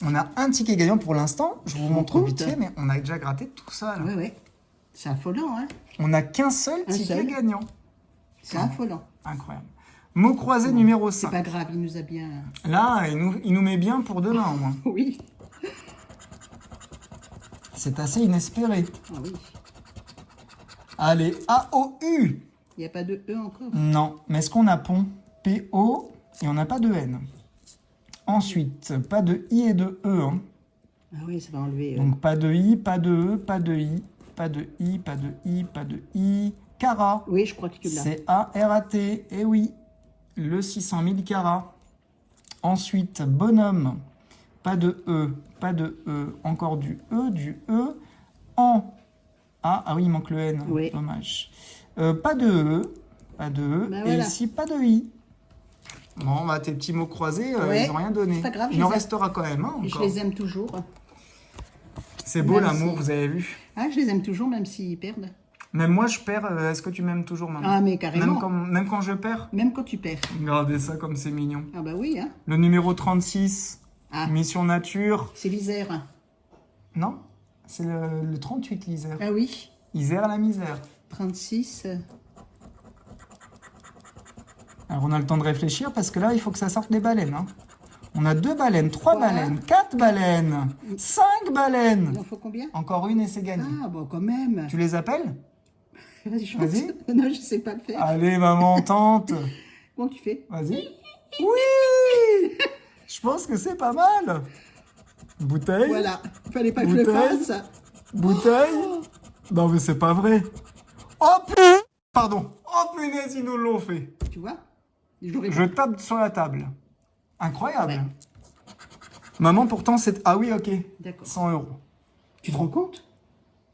On a un ticket gagnant pour l'instant. Je vous rends montre compte vite fait, mais on a déjà gratté tout ça. Là. Ouais, ouais. C'est affolant, hein. On n'a qu'un seul Un ticket seul. gagnant. C'est affolant. Incroyable. Mot croisé numéro C'est 5. pas grave, il nous a bien. Là, il nous met bien pour demain au moins. Oui. C'est assez inespéré. Ah oui. Allez, AOU. Il n'y a pas de E encore. Non, mais est-ce qu'on a pont? PO et on n'a pas de N. Ensuite, pas de I et de E. Hein. Ah oui, ça va enlever. Donc pas de I, pas de E, pas de I, pas de I, pas de I, pas de I. Cara. Oui, je crois que tu l'as. C-A-R-A-T. Eh oui. le 600 000 carats. Ensuite, bonhomme, pas de E, pas de E, encore du E, en... Ah oui, il manque le N, Oui. dommage. Pas de E, Bah, et voilà. ici, pas de I. Bon, bah, tes petits mots croisés, Ouais, ils n'ont rien donné. c'est pas grave, Il je en les ai- restera quand même, hein, Je encore. les aime toujours. C'est beau Même l'amour, si- vous avez vu. Ah, je les aime toujours, même s'ils perdent. Même moi, je perds. Est-ce que tu m'aimes toujours, maman? Ah, mais carrément. Même quand je perds? Même quand tu perds. Regardez ça comme c'est mignon. Ah bah oui, hein. Le numéro 36, Ah, Mission Nature. c'est l'Isère. Non, c'est le 38, l'Isère. Ah oui, Isère à la misère. 36. Alors, on a le temps de réfléchir parce que là, il faut que ça sorte des baleines. Hein. On a 2 baleines, 3 Voilà. baleines, 4 baleines, 5 Il baleines. en faut combien? Encore une et c'est gagné. Ah, bon, quand même. Tu les appelles? Vas-y, je Vas-y. Non, je sais pas le faire. Allez, maman, tente. Comment tu fais? Vas-y. Oui. Je pense que c'est pas mal. Bouteille. Voilà, fallait pas que je le Bouteille. fasse. Bouteille. Oh, Non, mais c'est pas vrai. Oh, putain. Pardon. Oh, punaise, ils nous l'ont fait. tu vois? J'aurais Je pas. tape sur la table. Incroyable. Ouais. Maman, pourtant, c'est... Ah oui, ok. D'accord. 100 €. Tu te rends compte?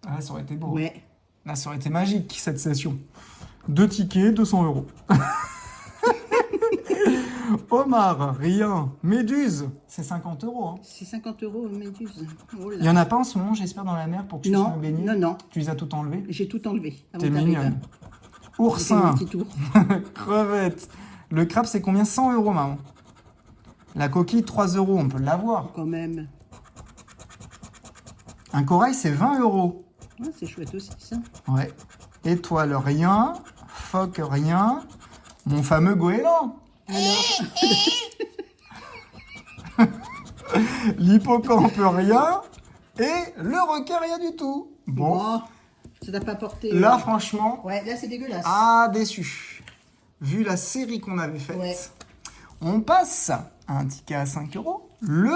Ah, ça aurait été beau. Ouais. Là, ça aurait été magique, cette session. 2 tickets, 200 €. Omar, rien. Méduse, c'est 50 €. Hein. C'est 50 € méduse. Oh là. Il n'y en a pas en ce moment, j'espère, dans la mer pour que je puisse Non, me baigner. non, non. Tu les as toutes enlevées. J'ai tout enlevé. avant T'es d'arriver. mignonne. J'ai fait mon Oursin, petit tour. crevette. Le crabe, c'est combien? 100 €, maman. La coquille, 3 €, on peut l'avoir. Quand même. Un corail, c'est 20 €. Ouais, c'est chouette aussi, ça. Ouais. Étoile, rien. Phoque, rien. Mon fameux goéland. Alors, L'hippocampe, rien. Et le requin, rien du tout. Bon. bon, ça t'a pas porté. Là, franchement, Ouais, là, c'est dégueulasse. ah, déçu. Vu la série qu'on avait faite, Ouais. on passe à un ticket à 5 €. Le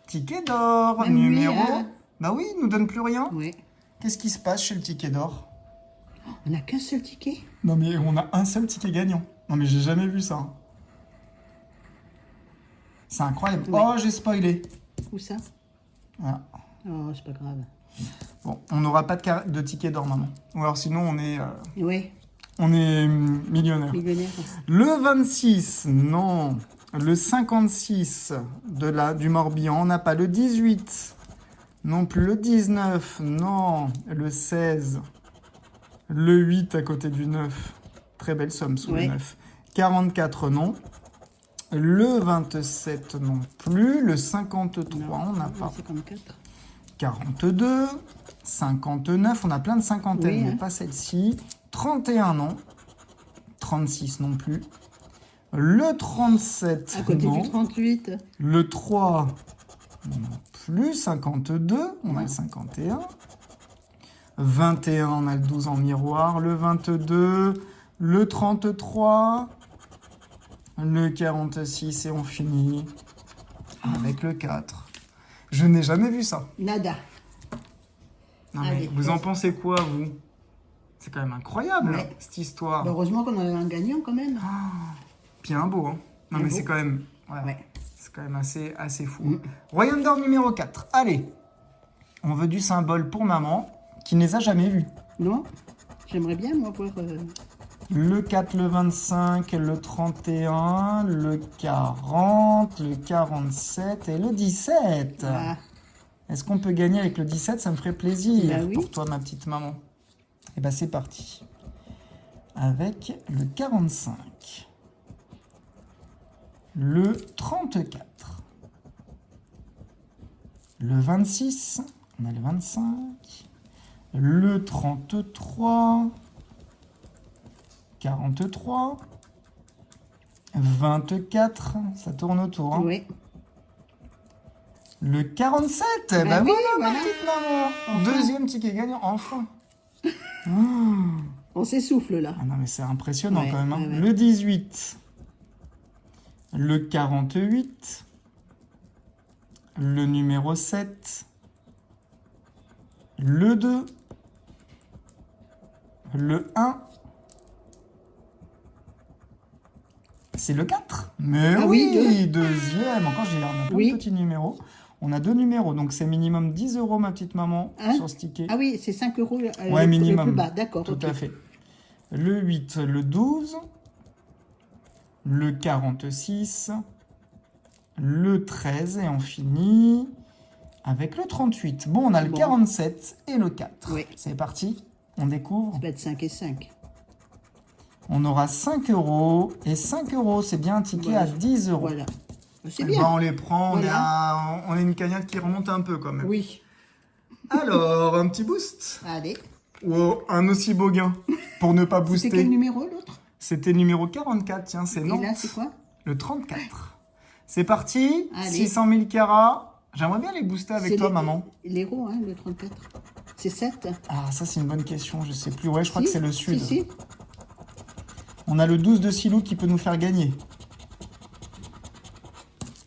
ticket d'or, Même lui, numéro... hein. Bah oui, il nous donne plus rien. Ouais. Qu'est-ce qui se passe chez le ticket d'or? On n'a qu'un seul ticket. Non mais on a un seul ticket gagnant. Non mais j'ai jamais vu ça. Hein. C'est incroyable. Ouais. Oh, j'ai spoilé. Où ça? Voilà. Oh, c'est pas grave. Bon, on n'aura pas de ticket d'or, maman. Ou alors sinon, Ouais, on est millionnaire. millionnaire. Le 26, non. Le 56 du Morbihan, on n'a pas. Le 18, non plus. Le 19, non. Le 16, le 8 à côté du 9. Très belle somme sous le Ouais. 9. 44, non. Le 27, non plus. Le 53, on n'a pas. 54. 42, 59, on a plein de cinquantaines, Oui, mais hein. pas celle-ci. 31, non. 36 non plus. Le 37, À côté non. du 38. Le 3, non plus. 52, on a Ouais. le 51. 21, on a le 12 en miroir. Le 22, le 33, le 46 et on finit avec le 4. Je n'ai jamais vu ça. Nada. Non mais Allez, vous en vas-y. pensez quoi, vous? C'est quand même incroyable, Ouais. cette histoire. Heureusement qu'on a un gagnant quand même. Bien beau, hein? Non Bien mais beau. c'est quand même... Ouais. C'est quand même assez fou. Mm. Royaume d'or numéro 4. Allez. On veut du symbole pour maman, qui ne les a jamais vus. Non? J'aimerais bien, moi, voir. Le 4, le 25, le 31, le 40, le 47 et le 17. Ah, Est-ce qu'on peut gagner avec le 17? Ça me ferait plaisir Bah oui. pour toi, ma petite maman. Et ben c'est parti. Avec le 45. Le 34. Le 26. On a le 25. Le 33. 43. 24. Ça tourne autour. Hein. ouais. Le 47. Bah Bah oui, voilà, ma voilà. petite maman. Enfin. Deuxième ticket gagnant. Enfin. On s'essouffle là. Ah non, mais c'est impressionnant Ouais, quand même. Hein. ouais, ouais. Le 18. Le 48. Le numéro 7. Le 2. Le 1. C'est le 4. Mais Ah oui, oui, deuxième. Encore, j'ai un peu Oui. de petits numéros. On a 2 numéros, donc c'est minimum 10 €, ma petite maman, Hein? sur ce ticket. Ah oui, c'est 5 euros Ouais, le minimum. plus bas, d'accord. Tout ok. à fait. Le 8, le 12, le 46, le 13, et on finit avec le 38. Bon, on a le Bon. 47 et le 4. Oui. C'est parti, on découvre. Ça va être 5 et 5. On aura 5 €, et 5 €, c'est bien un ticket Voilà. à 10 €. Voilà. C'est Eh bien. ben, on les prend, Voilà. on a une cagnotte qui remonte un peu quand même. Oui. Alors, un petit boost Allez. ou un aussi beau gain pour ne pas C'est booster. quel numéro l'autre? C'était numéro 44, tiens, c'est Et Nantes. là, c'est quoi? Le 34. C'est parti, Allez. 600 000 carats. J'aimerais bien les booster avec C'est toi, les- maman. L'héros, hein, le 34. C'est 7. Ah, ça, c'est une bonne question, je sais plus. Ouais, je crois que c'est le sud. Si. On a le 12 de Silou qui peut nous faire gagner.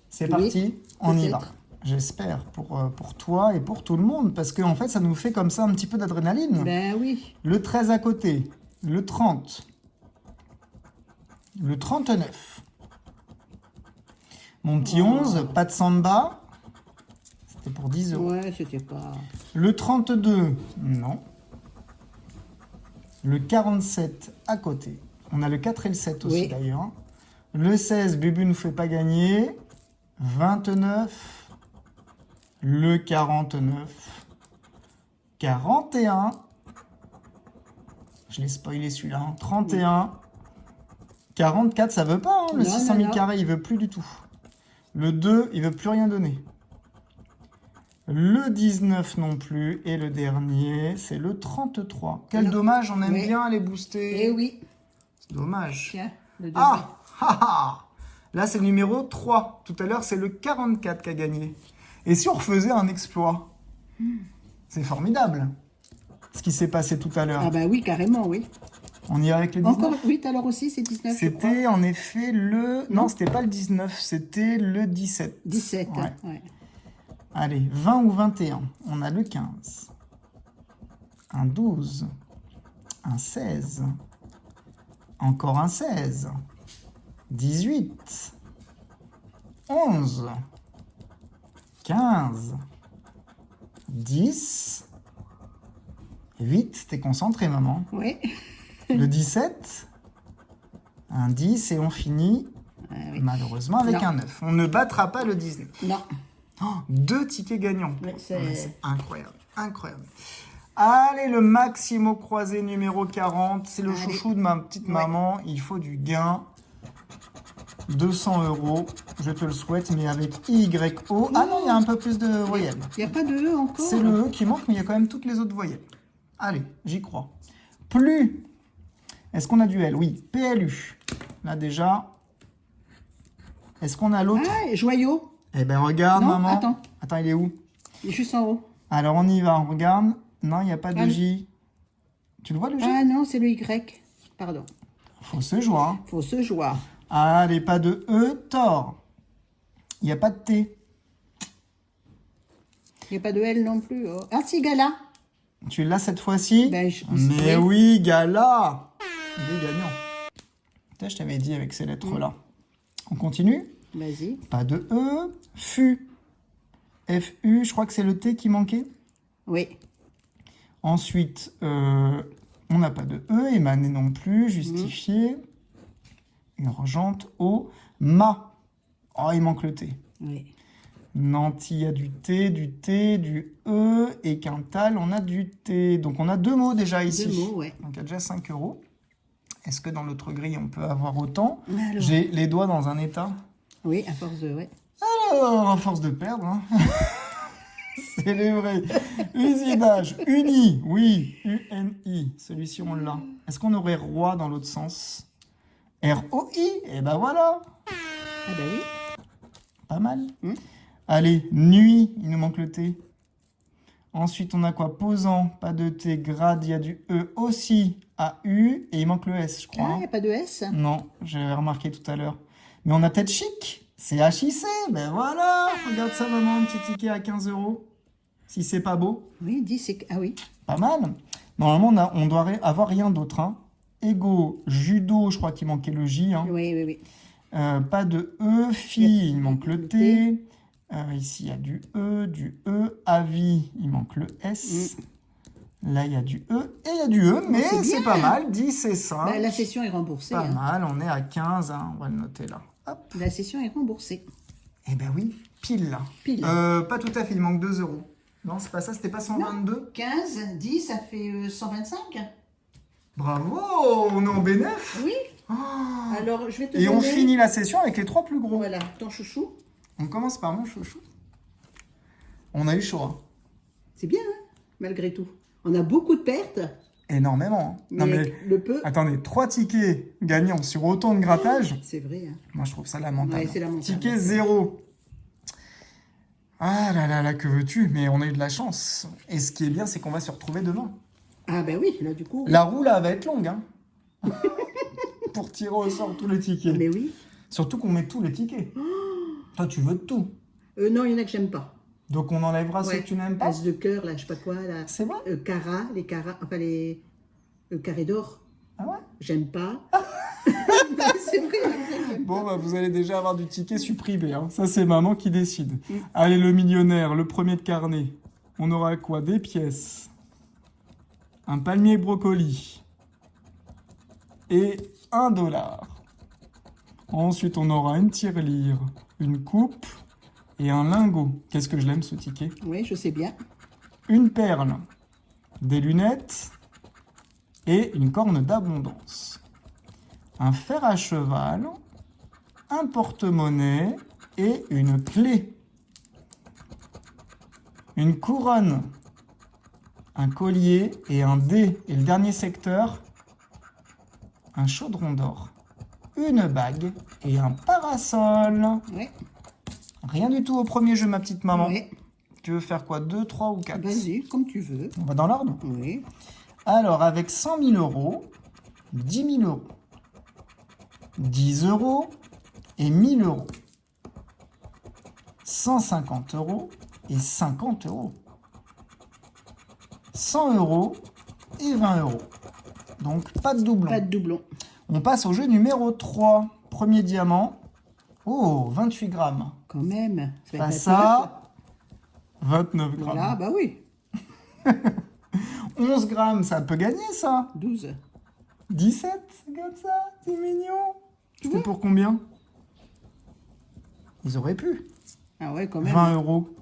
C'est Oui, parti, on y va. peut-être. J'espère pour toi et pour tout le monde, parce qu'en fait, ça nous fait comme ça un petit peu d'adrénaline. Ben oui. Le 13 à côté, le 30, le 39. Mon petit 11, pas de samba, c'était pour 10 €. Ouais, c'était pas... Le 32, non. Le 47 à côté. On a le 4 et le 7 aussi Oui. d'ailleurs. Le 16, Bubu nous fait pas gagner. 29. Le 49. 41. Je l'ai spoilé celui-là. Hein. 31. 44, ça veut pas. Hein. Le Non, 600 000 non. carrés, il veut plus du tout. Le 2, il veut plus rien donner. Le 19 non plus. Et le dernier, c'est le 33. Quel Non. dommage, on aime Oui. bien les booster. Eh oui. C'est dommage. Tiens, le 2. Ah, ah, ah. Là, c'est le numéro 3. Tout à l'heure, c'est le 44 qui a gagné. Et si on refaisait un exploit? C'est formidable. Ce qui s'est passé tout à l'heure. Ah bah oui, carrément, oui. On y va avec le 19. Encore, oui, tout à l'heure aussi, c'est 19, je crois. C'était en effet le... Non, c'était pas le 19, c'était le 17. 17, Ouais. ouais. Allez, 20 ou 21. On a le 15. Un 12. Un 16. Encore un 16. 18. 11. 15. 10. 8. T'es concentré, maman. Oui. Le 17. Un 10 et on finit Ah oui. malheureusement avec Non. un 9. On ne battra pas le 19. Non. Oh, 2 tickets gagnants. Ouais, c'est- Ouais, c'est incroyable, incroyable. Allez, le Maximo croisé numéro 40. C'est le Allez. chouchou de ma petite Ouais. maman. Il faut du gain. 200 €. Je te le souhaite, mais avec YO. Ah non, il y a un peu plus de voyelles. Il n'y a pas de E encore? C'est le E qui manque, mais il y a quand même toutes les autres voyelles. Allez, j'y crois. Plus. Est-ce qu'on a du L? Oui. PLU. Là déjà. Est-ce qu'on a l'autre? Ah, joyau. Eh ben regarde, Non, maman. attends. Attends, il est où? Il est juste en haut. Alors on y va, on regarde. Non, il n'y a pas de Ah, J. Tu le vois le J? Ah non, c'est le Y. Pardon. Faut se joindre. Faut se joindre. Allez, pas de E, tort. Il n'y a pas de T. Il n'y a pas de L non plus. Oh. Ah si, Gala. Tu l'as cette fois-ci? Ben, Mais oui, Gala. Il est gagnant. Putain, je t'avais dit avec ces lettres-là. On continue? Vas-y. Pas de E. FU. FU, je crois que c'est le T qui manquait. Oui. Ensuite, on n'a pas de E. Émané non plus. Justifié. Urgente. O. Ma. Oh, il manque le T. Oui. Nanty, il y a du T, du E. Et Quintal, on a du T. Donc, on a 2 mots déjà ici. 2 mots, ouais. Donc, il y a déjà 5 €. Est-ce que dans l'autre grille, on peut avoir autant? Alors. J'ai les doigts dans un état. Oui, à force de... Ouais. Alors, à force de perdre, hein. C'est les vrais. Usinage, uni, oui, UNI. Celui-ci, on l'a. Est-ce qu'on aurait roi dans l'autre sens? ROI, et ben voilà. Ah bah oui. Pas mal. Allez, nuit, il nous manque le T. Ensuite, on a quoi? Posant, pas de T. Grade, il y a du E aussi. AU, et il manque le S, je crois. Ah, il hein. n'y a pas de S? Non, j'avais remarqué tout à l'heure. Mais on a peut-être chic. C'est HIC, ben voilà. Regarde ça, maman, un petit ticket à 15 €. Si c'est pas beau, Oui, 10, c'est... Ah oui. pas mal. Normalement, on doit avoir rien d'autre. Hein. Ego, judo, je crois qu'il manquait le J. Hein. Oui, oui, oui. Pas de E. Phi, il manque le T. Ici, il y a du E. Avis, il manque le S. Là, il y a du E et il y a du E, mais c'est pas mal. 10 et 5. Bah, la session est remboursée. Pas mal, on est à 15, hein. On va le noter là. Hop. La session est remboursée. Eh ben oui, pile là. Pile. Pas tout à fait, il manque 2 €. Non, c'est pas ça, c'était pas 122. 15, 10, ça fait 125. Bravo, on est en bénéf. Oui. Oh. Alors, je vais te Et donner... on finit la session avec les 3 plus gros. Voilà, ton chouchou. On commence par mon chouchou. On a eu chaud, hein. C'est bien, hein, malgré tout. On a beaucoup de pertes, Énormément. Hein. mais, Non, mais le peu... attendez, 3 tickets gagnants sur autant de grattage. C'est vrai, hein. Moi, je trouve ça lamentable. Ouais, c'est lamentable. Ticket 0. Ah là là là, que veux-tu? Mais on a eu de la chance. Et ce qui est bien, c'est qu'on va se retrouver demain. Ah ben oui, là du coup... La roue, là, va être longue, hein. Pour tirer au sort tous les tickets. Mais oui. Surtout qu'on met tous les tickets. Toi, tu veux de tout. Non, il y en a que j'aime pas. Donc, on enlèvera ceux que tu n'aimes pas. As de cœur, là, je sais pas quoi, là. C'est vrai? Les carats, enfin les carrés d'or, Ah ouais? j'aime pas. C'est vrai, j'aime Bon, bah, vous allez déjà avoir du ticket supprimé. Hein. Ça, c'est maman qui décide. Allez, le millionnaire, le premier de carnet. On aura quoi? Des pièces. Un palmier brocoli. Et 1 $. Ensuite, on aura une tirelire, une coupe et un lingot. Qu'est-ce que je l'aime, ce ticket? Oui, je sais bien. Une perle, des lunettes et une corne d'abondance. Un fer à cheval, un porte-monnaie et une clé. Une couronne, un collier et un dé. Et le dernier secteur, un chaudron d'or, une bague et un parasol. Oui. Rien du tout au premier jeu, ma petite maman. Oui. Tu veux faire quoi? 2, 3 ou 4? Vas-y, comme tu veux. On va dans l'ordre? Oui. Alors, avec 100 000 €, 10 000 €, 10 € et 1 000 €, 150 € et 50 €, 100 € et 20 €. Donc, pas de doublon. Pas de doublon. On passe au jeu numéro 3. Premier diamant. Oh, 28 grammes. Quand même. Ça va être Face la teuf. à 29 grammes. Voilà, bah oui. 11 grammes, ça peut gagner, ça. 12. 17, comme ça, c'est mignon. C'était Ouais. pour combien? Ils auraient pu. Ah ouais, quand même. 20 €.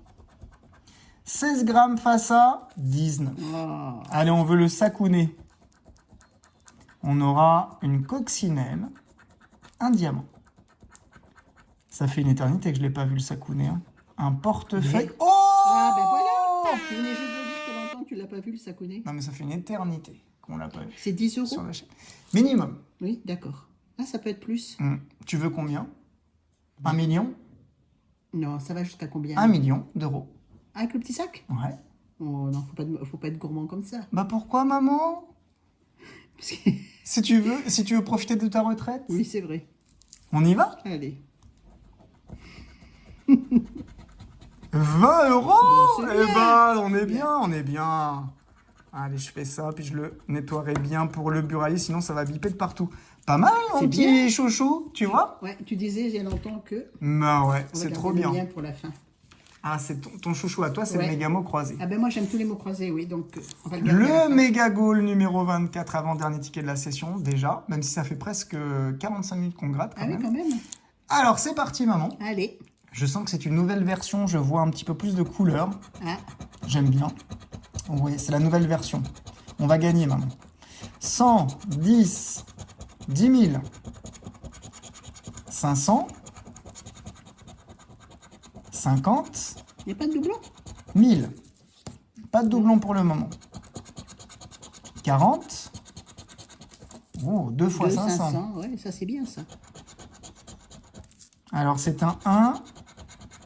16 grammes face à 19. Oh. Allez, on veut le sakouné. On aura une coccinelle, un diamant. Ça fait une éternité que je ne l'ai pas vu, le sakouné. Hein. Un portefeuille. Ouais. Oh! Ah ben voilà. Tu venais juste de dire qu'il y a longtemps que tu l'as pas vu, le sakouné. Non, mais ça fait une éternité qu'on l'a pas vu C'est 10 € sur la chaîne. Minimum. Oui, d'accord. Ah, ça peut être plus. Tu veux combien? 1 million? Non, ça va jusqu'à combien? 1 million d'euros. Avec le petit sac? Ouais. Oh non, faut pas être gourmand comme ça. Bah pourquoi, maman? Parce que- Si tu veux profiter de ta retraite, Oui, c'est vrai. on y va? Allez. 20 €. Bon, c'est Eh bien. ben, on est bien, on est bien. Allez, je fais ça, puis je le nettoierai bien pour le buralier, sinon ça va biper de partout. Pas mal, mon C'est petit bien. chouchou, tu vois? Ouais, tu disais il y a longtemps que... Bah ouais, On va c'est trop garder le bien. mien pour la fin. Ah, c'est ton chouchou à toi, c'est Ouais. le méga mot croisé. Ah ben moi j'aime tous les mots croisés, oui, donc on va le garder. à la Le fin. méga goal numéro 24, avant-dernier ticket de la session, déjà, même si ça fait presque 45 minutes qu'on gratte quand Ah oui, même. quand même. Alors, c'est parti, maman. Allez. Je sens que c'est une nouvelle version, je vois un petit peu plus de couleurs. Ah, J'aime bien. Oui, c'est la nouvelle version. On va gagner, maman. 100, 10, 10 000, 500, 50, il n'y a pas de doublon? 1000. Pas de doublon pour le moment. 40. Oh, 2 fois 500. Ouais, ça c'est bien ça. Alors, c'est un 1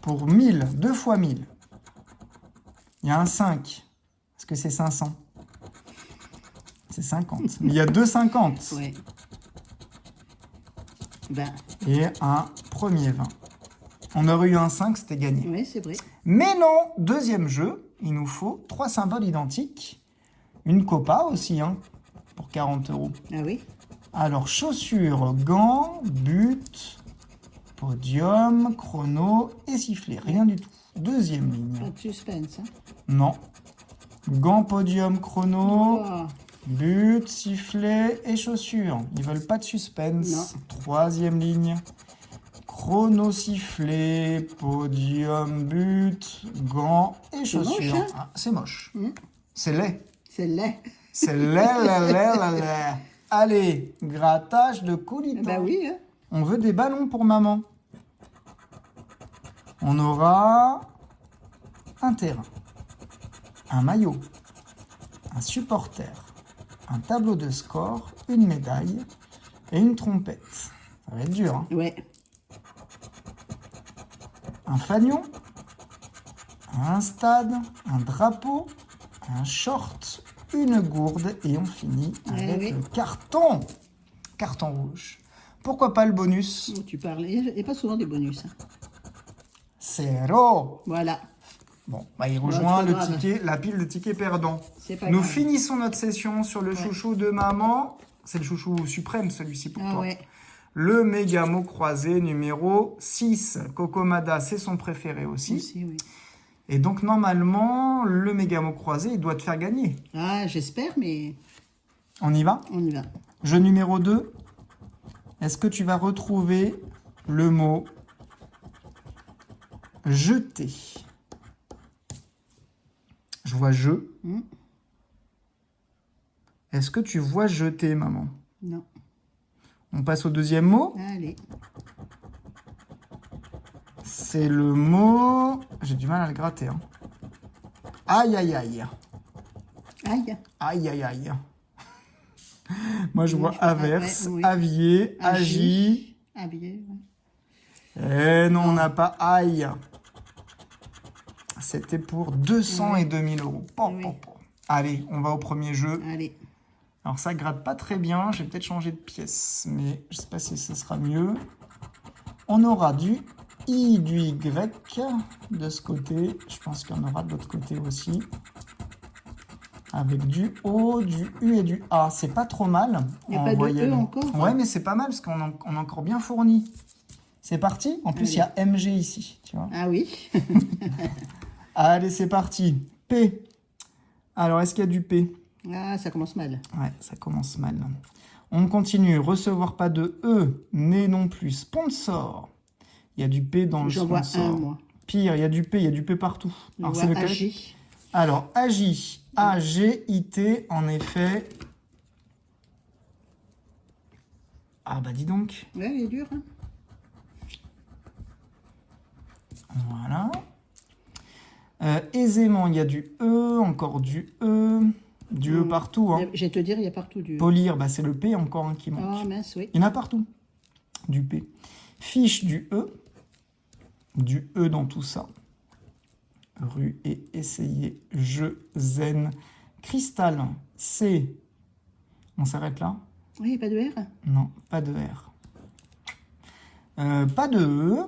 pour 1000. 2 fois 1000. Il y a un 5. Est-ce que c'est 500? C'est 50. Mais il y a 2 50. Ouais. Ben, Et un premier 20. On aurait eu un 5, c'était gagné. ouais, c'est vrai. Mais non, deuxième jeu, il nous faut 3 symboles identiques. Une copa aussi, hein, pour 40 €. Ah oui. Alors, chaussures, gants, but, podium, chrono et sifflet. Rien du tout. Deuxième ligne. Pas de suspense. Hein. Non. Gants, podium, chrono, Oh. but, sifflet et chaussures. Ils veulent pas de suspense. Non. Troisième ligne. Chrono, sifflet, podium, but, gants et chaussures. moche, hein? Ah, c'est moche. Mm. C'est laid. C'est laid. C'est laid. Allez, grattage de coulis. Bah oui. Hein. On veut des ballons pour maman. On aura un terrain, un maillot, un supporter, un tableau de score, une médaille et une trompette. Ça va être dur, hein. Ouais. Un fanion, un stade, un drapeau, un short, une gourde et on finit avec oui. le carton. Carton rouge. Pourquoi pas le bonus? Tu parles. Il n'y a pas souvent des bonus. Hein. Zéro. Voilà. Bon, bah, il rejoint c'est le pas grave. ticket, la pile de tickets perdants. C'est pas Nous grave. finissons notre session sur le Ouais. chouchou de maman. C'est le chouchou suprême, celui-ci pour Ah toi. ouais. Le méga mot croisé numéro 6. Cocomada, c'est son préféré aussi. Aussi, oui. Et donc, normalement, le méga mot croisé, il doit te faire gagner. Ah, j'espère, mais On y va? on y va. Jeu numéro 2. Est-ce que tu vas retrouver le mot jeter? Je vois je. Hmm. Est-ce que tu vois jeter, maman? Non. On passe au deuxième mot. Allez. C'est le mot... J'ai du mal à le gratter. Hein. Aïe, aïe, aïe. Aïe. Aïe, aïe, aïe. Moi, je Ouais, vois je vois, averse, ouais, oui. avier, agi. Habillé. Eh non, on n'a pas aïe. C'était pour 200 et 2000 euros. Pom, Oui. pom, pom. Allez, on va au premier jeu. Allez. Alors, ça gratte pas très bien. Je vais peut-être changer de pièce, mais je sais pas si ce sera mieux. On aura du I, du Y de ce côté. Je pense qu'il y en aura de l'autre côté aussi. Avec du O, du U et du A. C'est pas trop mal. Il n'y a en pas de voyelle. E encore? Ouais, mais c'est pas mal parce qu'on on est encore bien fourni. C'est parti. En plus, il y a MG ici. Tu vois. Ah oui. Allez, c'est parti. P. Alors, est-ce qu'il y a du P? Ah, ça commence mal. Ouais, ça commence mal. On continue. Recevoir pas de E. Né non plus. Sponsor. Il y a du P dans le J'en vois sponsor. un, moi. Pire, il y a du P partout. Je Alors, vois c'est lequel? Agi. Alors, Agi. A-G-I-T, en effet. Ah bah dis donc. Ouais, il est dur. Hein. Voilà. Aisément, il y a du E, encore du E. Du E partout. Hein. Je vais te dire, il y a partout du... Polir, bah, c'est le P encore qui manque. Oh mince, oui. Il y en a partout. Du P. Fiche du E. Du E dans tout ça. Rue et essayer. Je, zen. Cristal. C. On s'arrête là? Oui, pas de R. Non, pas de R. Pas de E.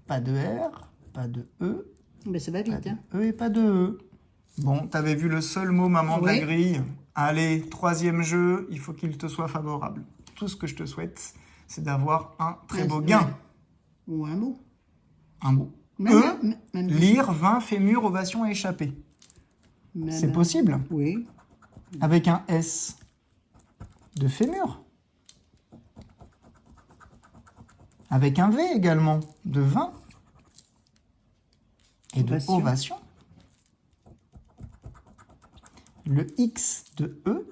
Pas de R. Pas de E. Ben, ça va Pas vite. de Hein. E et pas de E. Bon, t'avais vu le seul mot, maman, de la Oui. grille. Allez, troisième jeu, il faut qu'il te soit favorable. Tout ce que je te souhaite, c'est d'avoir un très beau Ouais. gain. Ou un mot. Un mot. Même, même- Lire, vin, fémur, ovation, échappé. même- C'est possible. Oui. Avec un S de fémur. Avec un V également de vin. Et de Ovation. ovation. Le X de E.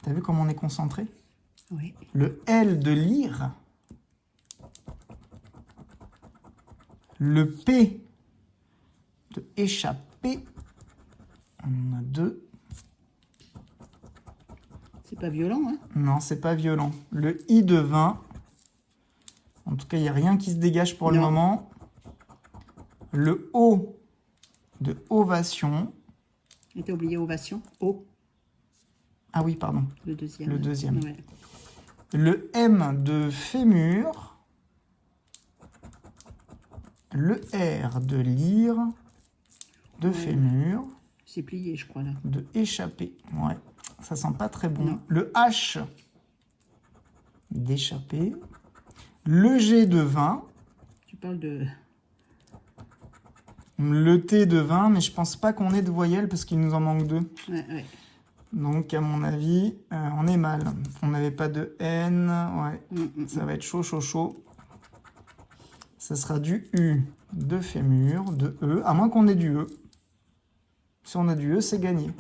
T'as vu comment on est concentré? Oui. Le L de lire. Le P de échapper. On en a deux. C'est pas violent, hein. Non, c'est pas violent. Le I de 20. En tout cas, il n'y a rien qui se dégage pour le Non. moment. Le O de ovation. Et t'as oublié ovation. O, Ah oui, pardon. le deuxième. Le deuxième. Ouais. Le M de fémur. Le R de lire. De fémur. C'est plié, je crois, là. De échapper. Ouais, ça sent pas très bon. Non. Le H d'échapper. le G de 20, Tu parles de... le T de 20, mais je pense pas qu'on ait de voyelles parce qu'il nous en manque 2. Ouais. Donc, à mon avis, on est mal. On n'avait pas de N. Ouais, ça va être chaud, chaud, chaud. Ça sera du U de fémur, de E, à moins qu'on ait du E. Si on a du E, c'est gagné.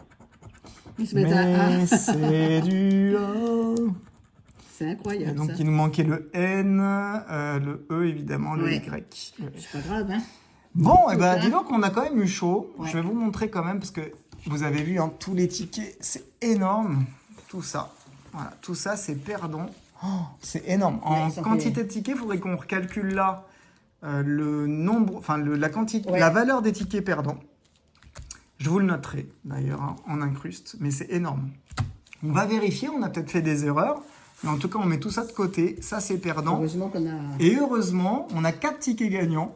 Il se met à Mais A. c'est du A. C'est Et incroyable, donc, ça. il nous manquait le N, le E, évidemment, le Ouais. Y. C'est pas grave, hein. Bon, et ben, Hein. dis donc, on a quand même eu chaud. Ouais. Je vais vous montrer quand même, parce que vous avez vu, hein, tous les tickets, c'est énorme. Tout ça, voilà, tout ça, c'est perdant. Oh, c'est énorme. En Ouais, ça quantité fait- de tickets, il faudrait qu'on recalcule là le nombre, enfin, la quantité, Ouais. la valeur des tickets perdants. Je vous le noterai, d'ailleurs, hein, en incruste, mais c'est énorme. On va vérifier, on a peut-être fait des erreurs, mais en tout cas, on met tout ça de côté. Ça, c'est perdant. Heureusement qu'on a... Et heureusement, on a 4 tickets gagnants.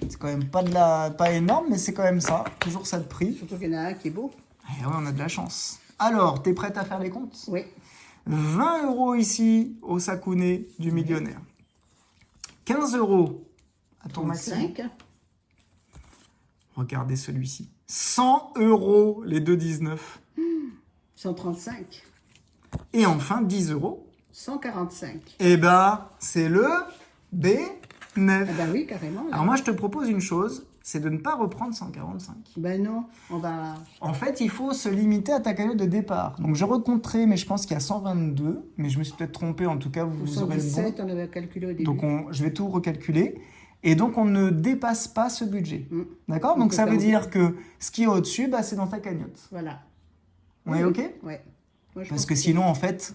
C'est quand même pas énorme, mais c'est quand même ça. Toujours ça de prix. Surtout qu'il y en a un qui est beau. Et ouais, on a de la chance. Alors, t'es prête à faire les comptes? Oui. 20 € ici au Sakouné du millionnaire. 15 € à ton Maxime. 5. Regardez celui-ci. 100 € les 2,19. 135. Et enfin, 10 €. 145. Et bah, c'est le B9. Ah ben oui, carrément. là. Alors moi, je te propose une chose, c'est de ne pas reprendre 145. Ben non, on va... En fait, il faut se limiter à ta cagnotte de départ. Donc, je recompterai, mais je pense qu'il y a 122. Mais je me suis peut-être trompé. En tout cas, vous aurez le bon. 117, on avait calculé au début. Donc, je vais tout recalculer. Et donc, on ne dépasse pas ce budget. Mm. D'accord? On Donc, peut ça veut faire dire que ce qui est au-dessus, bah, c'est dans ta cagnotte. Voilà. On est OK? Ouais. Moi, je Parce pense que sinon, en fait,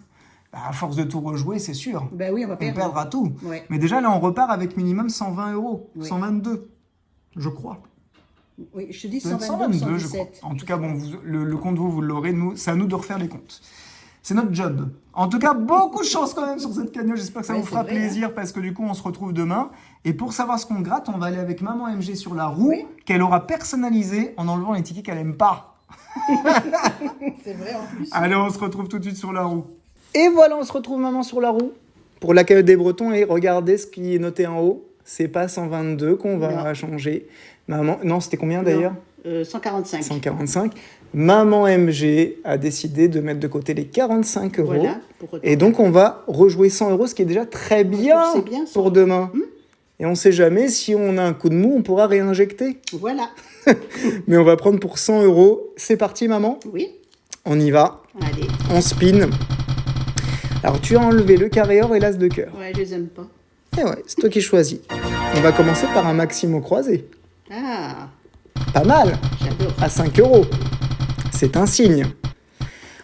bah, à force de tout rejouer, c'est sûr. Ben oui, on va On perdre. perdra tout. Ouais. Mais déjà, là, on repart avec minimum 120 €. Oui. 122, je crois. Oui, je te dis Peut-être 122, 122, je crois. 117. En tout cas, bon, le compte, vous l'aurez. Nous, c'est à nous de refaire les comptes. C'est notre job. En tout cas, beaucoup de chance quand même sur cette cagnotte. J'espère que ça Ouais, vous fera c'est vrai, plaisir parce que du coup, on se retrouve demain. Et pour savoir ce qu'on gratte, on va aller avec Maman MG sur la roue Oui. qu'elle aura personnalisée en enlevant les tickets qu'elle aime pas. C'est vrai en plus. Allez, on se retrouve tout de suite sur la roue. Et voilà, on se retrouve Maman sur la roue pour la cagnotte des Bretons. Et regardez ce qui est noté en haut. C'est pas 122 qu'on va Non. changer. Maman, non, c'était combien d'ailleurs? 145. 145. Maman MG a décidé de mettre de côté les 45 €. Voilà. Et donc, on va rejouer 100 €, ce qui est déjà très bien, c'est bien, ça. pour demain. Et on ne sait jamais, si on a un coup de mou, on pourra réinjecter. Voilà. Mais on va prendre pour 100 €. C'est parti, maman. Oui. On y va. Allez. On spin. Alors, tu as enlevé le carré or et l'as de cœur. Ouais, je les aime pas. Et ouais, c'est toi qui choisis. On va commencer par un maximum croisé. Ah, Pas mal. j'adore. À 5 €. C'est un signe.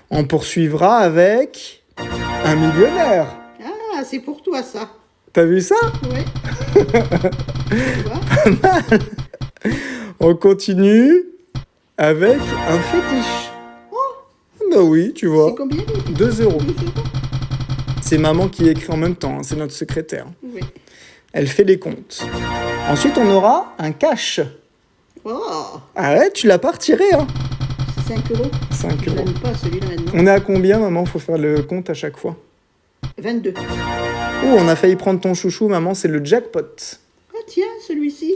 On poursuivra avec un millionnaire. Ah, c'est pour toi ça. T'as vu ça? Ouais. Tu vois? On continue avec un fétiche. Bah oui, tu vois. C'est combien les 2 €. 2 €? C'est maman qui écrit en même temps, hein, c'est notre secrétaire. Oui. Elle fait les comptes. Ensuite, on aura un cash. Oh, Ah ouais, tu l'as pas retiré, hein? c'est 5 €. 5 Je €. l'aime pas celui-là maintenant. On est à combien, maman? Faut faire le compte à chaque fois. 22. Oh, on a failli prendre ton chouchou, maman, c'est le jackpot. Ah tiens, celui-ci.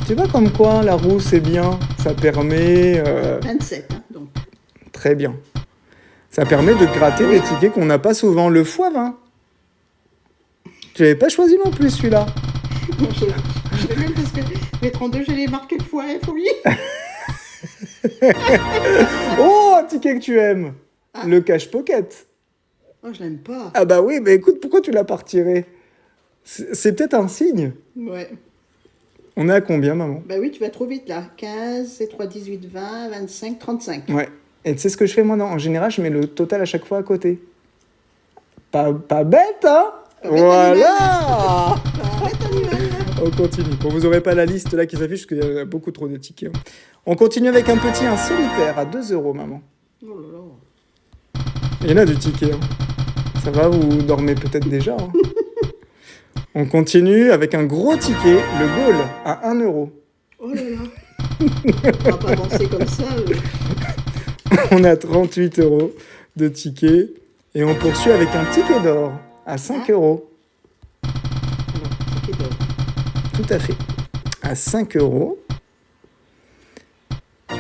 Tu vois comme quoi, la roue, c'est bien. Ça permet... 27, hein, donc. Très bien. Ça permet de gratter des tickets qu'on n'a pas souvent. Le x20. Tu l'avais pas choisi non plus, celui-là. Non, je l'ai même parce que les 32, je l'ai marqué fois F, oui. Oh, un ticket que tu aimes. Le cash pocket. Oh, je l'aime pas. Ah bah oui, mais écoute, pourquoi tu l'as pas retiré? C'est peut-être un signe. Ouais. On est à combien, maman? Bah oui, tu vas trop vite là. 15, c'est 3, 18, 20, 25, 35. Ouais. Et tu sais ce que je fais, moi, non? En général, je mets le total à chaque fois à côté. Pas bête, hein? Pas bête, Voilà. Arrête, animal, là. On continue. Bon, vous n'aurez pas la liste là qui s'affiche parce qu'il y a beaucoup trop de tickets. Hein. On continue avec un petit, un solitaire à 2 €, maman. Oh là là. Il y en a du ticket. Hein. Ça va, vous dormez peut-être déjà. Hein. On continue avec un gros ticket, le goal, à 1 €. Oh là là. On va pas avancer comme ça. On a 38 € de tickets. Et on poursuit avec un ticket d'or à 5 euros. Alors, ticket d'or. Tout à fait. À 5 euros.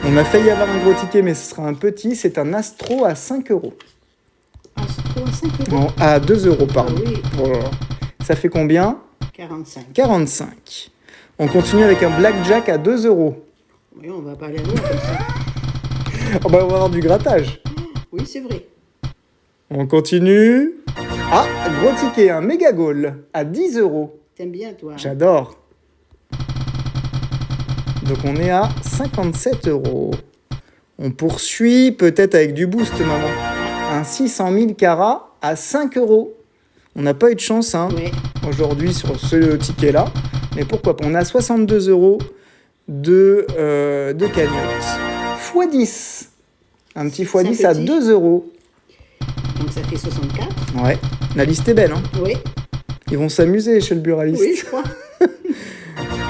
On a failli avoir un gros ticket, mais ce sera un petit. C'est un Astro à 5 euros. Ah, c'est trop à 5 euros. Non, à 2 euros, pardon. Ah oui. Oh là là. Ça fait combien? 45. 45. On continue avec un Blackjack à 2 euros. Oui, on va pas aller loin comme ça. Oh bah, on va avoir du grattage. Oui, c'est vrai. On continue. Ah, gros ticket, un méga goal à 10 euros. T'aimes bien, toi. Hein? J'adore. Donc on est à 57 euros. On poursuit peut-être avec du boost, maman. Un 600 000 carats à 5 euros. On n'a pas eu de chance hein, Ouais. aujourd'hui sur ce ticket-là. Mais pourquoi pas? On a 62 euros de cagnotte. x10. Un petit x10 C'est un à petit. 2 euros. Donc ça fait 64. Ouais, la liste est belle. Hein. Oui. Ils vont s'amuser chez le buraliste. Oui, je crois.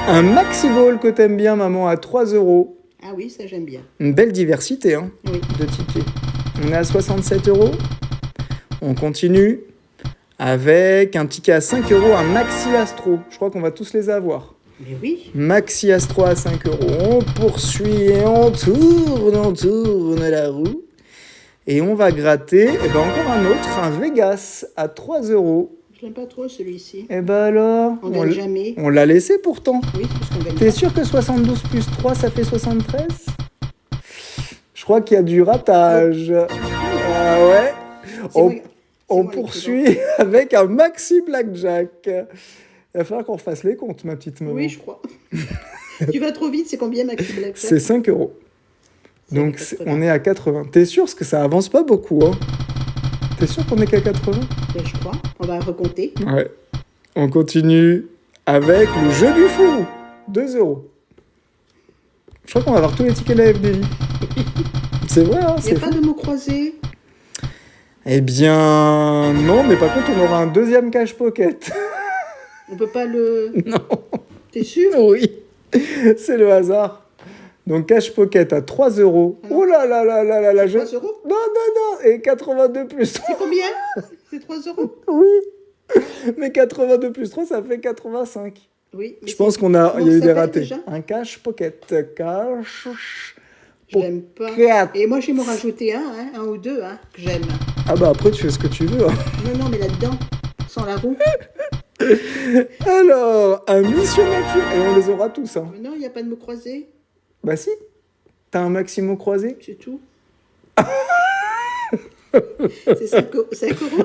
Un maxi ball que t'aimes bien, maman, à 3 euros. Ah oui, ça j'aime bien. Une belle diversité hein, Oui. de tickets. On est à 67 euros. On continue avec un ticket à 5 euros, un maxi astro. Je crois qu'on va tous les avoir. Mais oui. Maxi astro à 5 euros. On poursuit et on tourne la roue. Et on va gratter encore un autre, un Vegas à 3 euros. Je l'aime pas trop celui-ci. Et ben alors, On gagne jamais. on l'a laissé pourtant. Oui, parce qu'on gagne T'es pas. sûr que 72 plus 3, ça fait 73? Je crois qu'il y a du ratage. Ah ouais. C'est On, moi- c'est on moi le poursuit avec un maxi blackjack. Il va falloir qu'on refasse les comptes, ma petite maman. Oui, je crois. Tu vas trop vite, c'est combien, Maxi Blackjack? C'est 5 euros. C'est Donc 80. on est à 80. T'es sûr? Parce que ça avance pas beaucoup. Hein. T'es sûr qu'on est qu'à 80? Ben, je crois. On va recompter. Ouais. On continue avec le jeu du fou. 2 euros. Je crois qu'on va avoir tous les tickets de la FDI. C'est vrai, hein, Il n'y c'est a pas fou. de mots croisés. Eh bien, non, mais par contre, on aura un deuxième cash pocket. On peut pas le... Non. T'es sûr? Oui, c'est le hasard. Donc, cash pocket à 3 euros. Oh là là là là là là. 3 euros? Non, non, non. Et 82 plus 3. C'est combien? C'est 3 euros? Oui. Mais 82 plus 3, ça fait 85. Oui. mais Je pense c'est- qu'il y a comment eu ça des s'appelle ratés. déjà? Un cash pocket. Cash. Je l'aime pas. Pocket. Et moi, je vais m'en rajouter un ou deux, que j'aime. Ah bah après, tu fais ce que tu veux. Hein. Non, non, mais là-dedans, sans la roue. Alors, un mission nature. Et on les aura tous. Hein. Mais non, il n'y a pas de mots croisés. Bah si. T'as un maximo croisé? C'est tout. C'est 5 euros,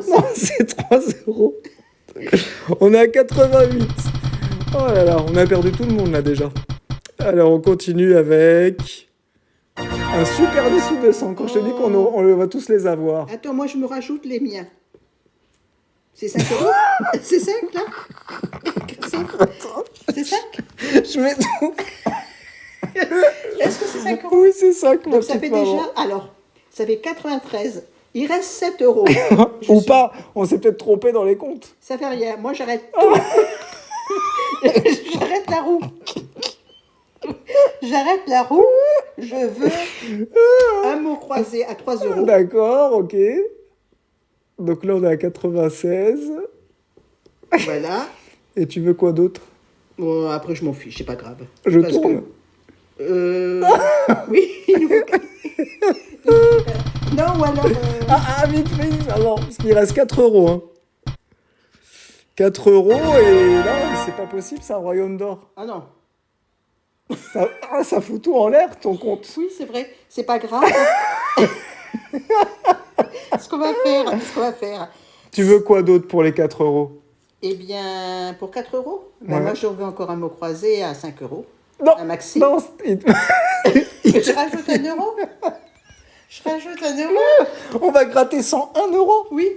ça? Non, c'est 3 euros. On est à 88. Oh là là, on a perdu tout le monde là déjà. Alors on continue avec un super 10 ou 200. Quand je te dis on va tous les avoir. Attends, moi, je me rajoute les miens. C'est 5 euros? C'est 5, là? C'est 5? Je mets tout. Est-ce que c'est 5 euros? Oui, c'est ça que ma Donc ça petite fait maman. déjà, alors, ça fait 93. Il reste 7 euros. Je Ou suis- pas, on s'est peut-être trompé dans les comptes. Ça fait rien. Moi, j'arrête tout. J'arrête la roue. J'arrête la roue. Je veux un mot croisé à 3 euros. D'accord, ok. Donc là on est à 96. Voilà. Et tu veux quoi d'autre? Bon, après, je m'en fiche, c'est pas grave. Je Parce tourne. que- oui, il nous faut... Non, ou alors... Ah, vite fait, avant, parce qu'il reste 4 euros. Hein. 4 euros, et là, c'est pas possible, c'est un royaume d'or. Ah non. Ça fout tout en l'air, ton compte. Oui, c'est vrai, c'est pas grave. Ce qu'on va faire. Tu veux quoi d'autre pour les 4 euros? Eh bien, pour 4 euros, ben Ouais. moi, je veux encore un mot croisé à 5 euros. Non, Un maxi. non, Je rajoute 1 euro. Je rajoute 1 euro. on va gratter 101 euros. Oui.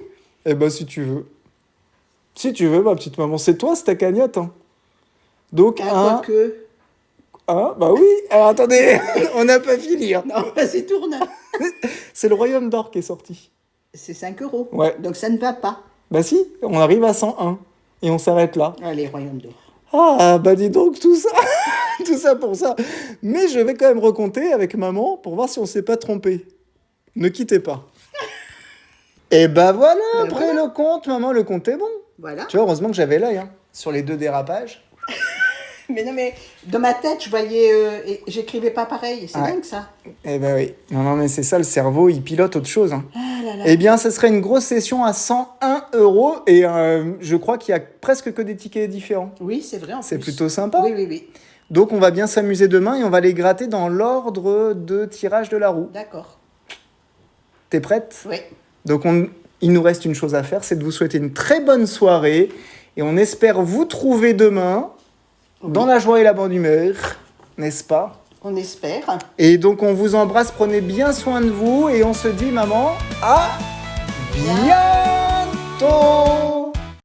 Eh ben, si tu veux. Si tu veux, ma petite maman, c'est toi, c'est ta cagnotte. Hein. Donc, Ah, quoique. bah oui. Alors, attendez, on n'a pas fini. Hein. Non, vas-y, tourne. C'est le royaume d'or qui est sorti. C'est 5 euros. Ouais. Donc ça ne va pas. Bah si, on arrive à 101. Et on s'arrête là. Allez, royaume d'or. Ah, bah dis donc, tout ça, tout ça pour ça. Mais je vais quand même recompter avec maman pour voir si on s'est pas trompé. Ne quittez pas. Et bah voilà, Ben après voilà. le compte, maman, le compte est bon. Voilà. Tu vois, heureusement que j'avais l'œil, hein, sur les 2 dérapages. Mais non, mais dans ma tête, je voyais. Et j'écrivais pas pareil. C'est Ouais. dingue ça. Eh ben oui. Non, mais c'est ça, le cerveau, il pilote autre chose. Hein. Ah là là. Eh bien, ce serait une grosse session à 101 € et je crois qu'il y a presque que des tickets différents. Oui, c'est vrai. En C'est plus. plutôt sympa. Oui, oui, oui. Donc, on va bien s'amuser demain et on va les gratter dans l'ordre de tirage de la roue. D'accord. T'es prête? Oui. Donc, il nous reste une chose à faire, c'est de vous souhaiter une très bonne soirée et on espère vous trouver demain dans la joie et la bonne humeur, n'est-ce pas? On espère. Et donc, on vous embrasse, prenez bien soin de vous et on se dit, maman, à bientôt!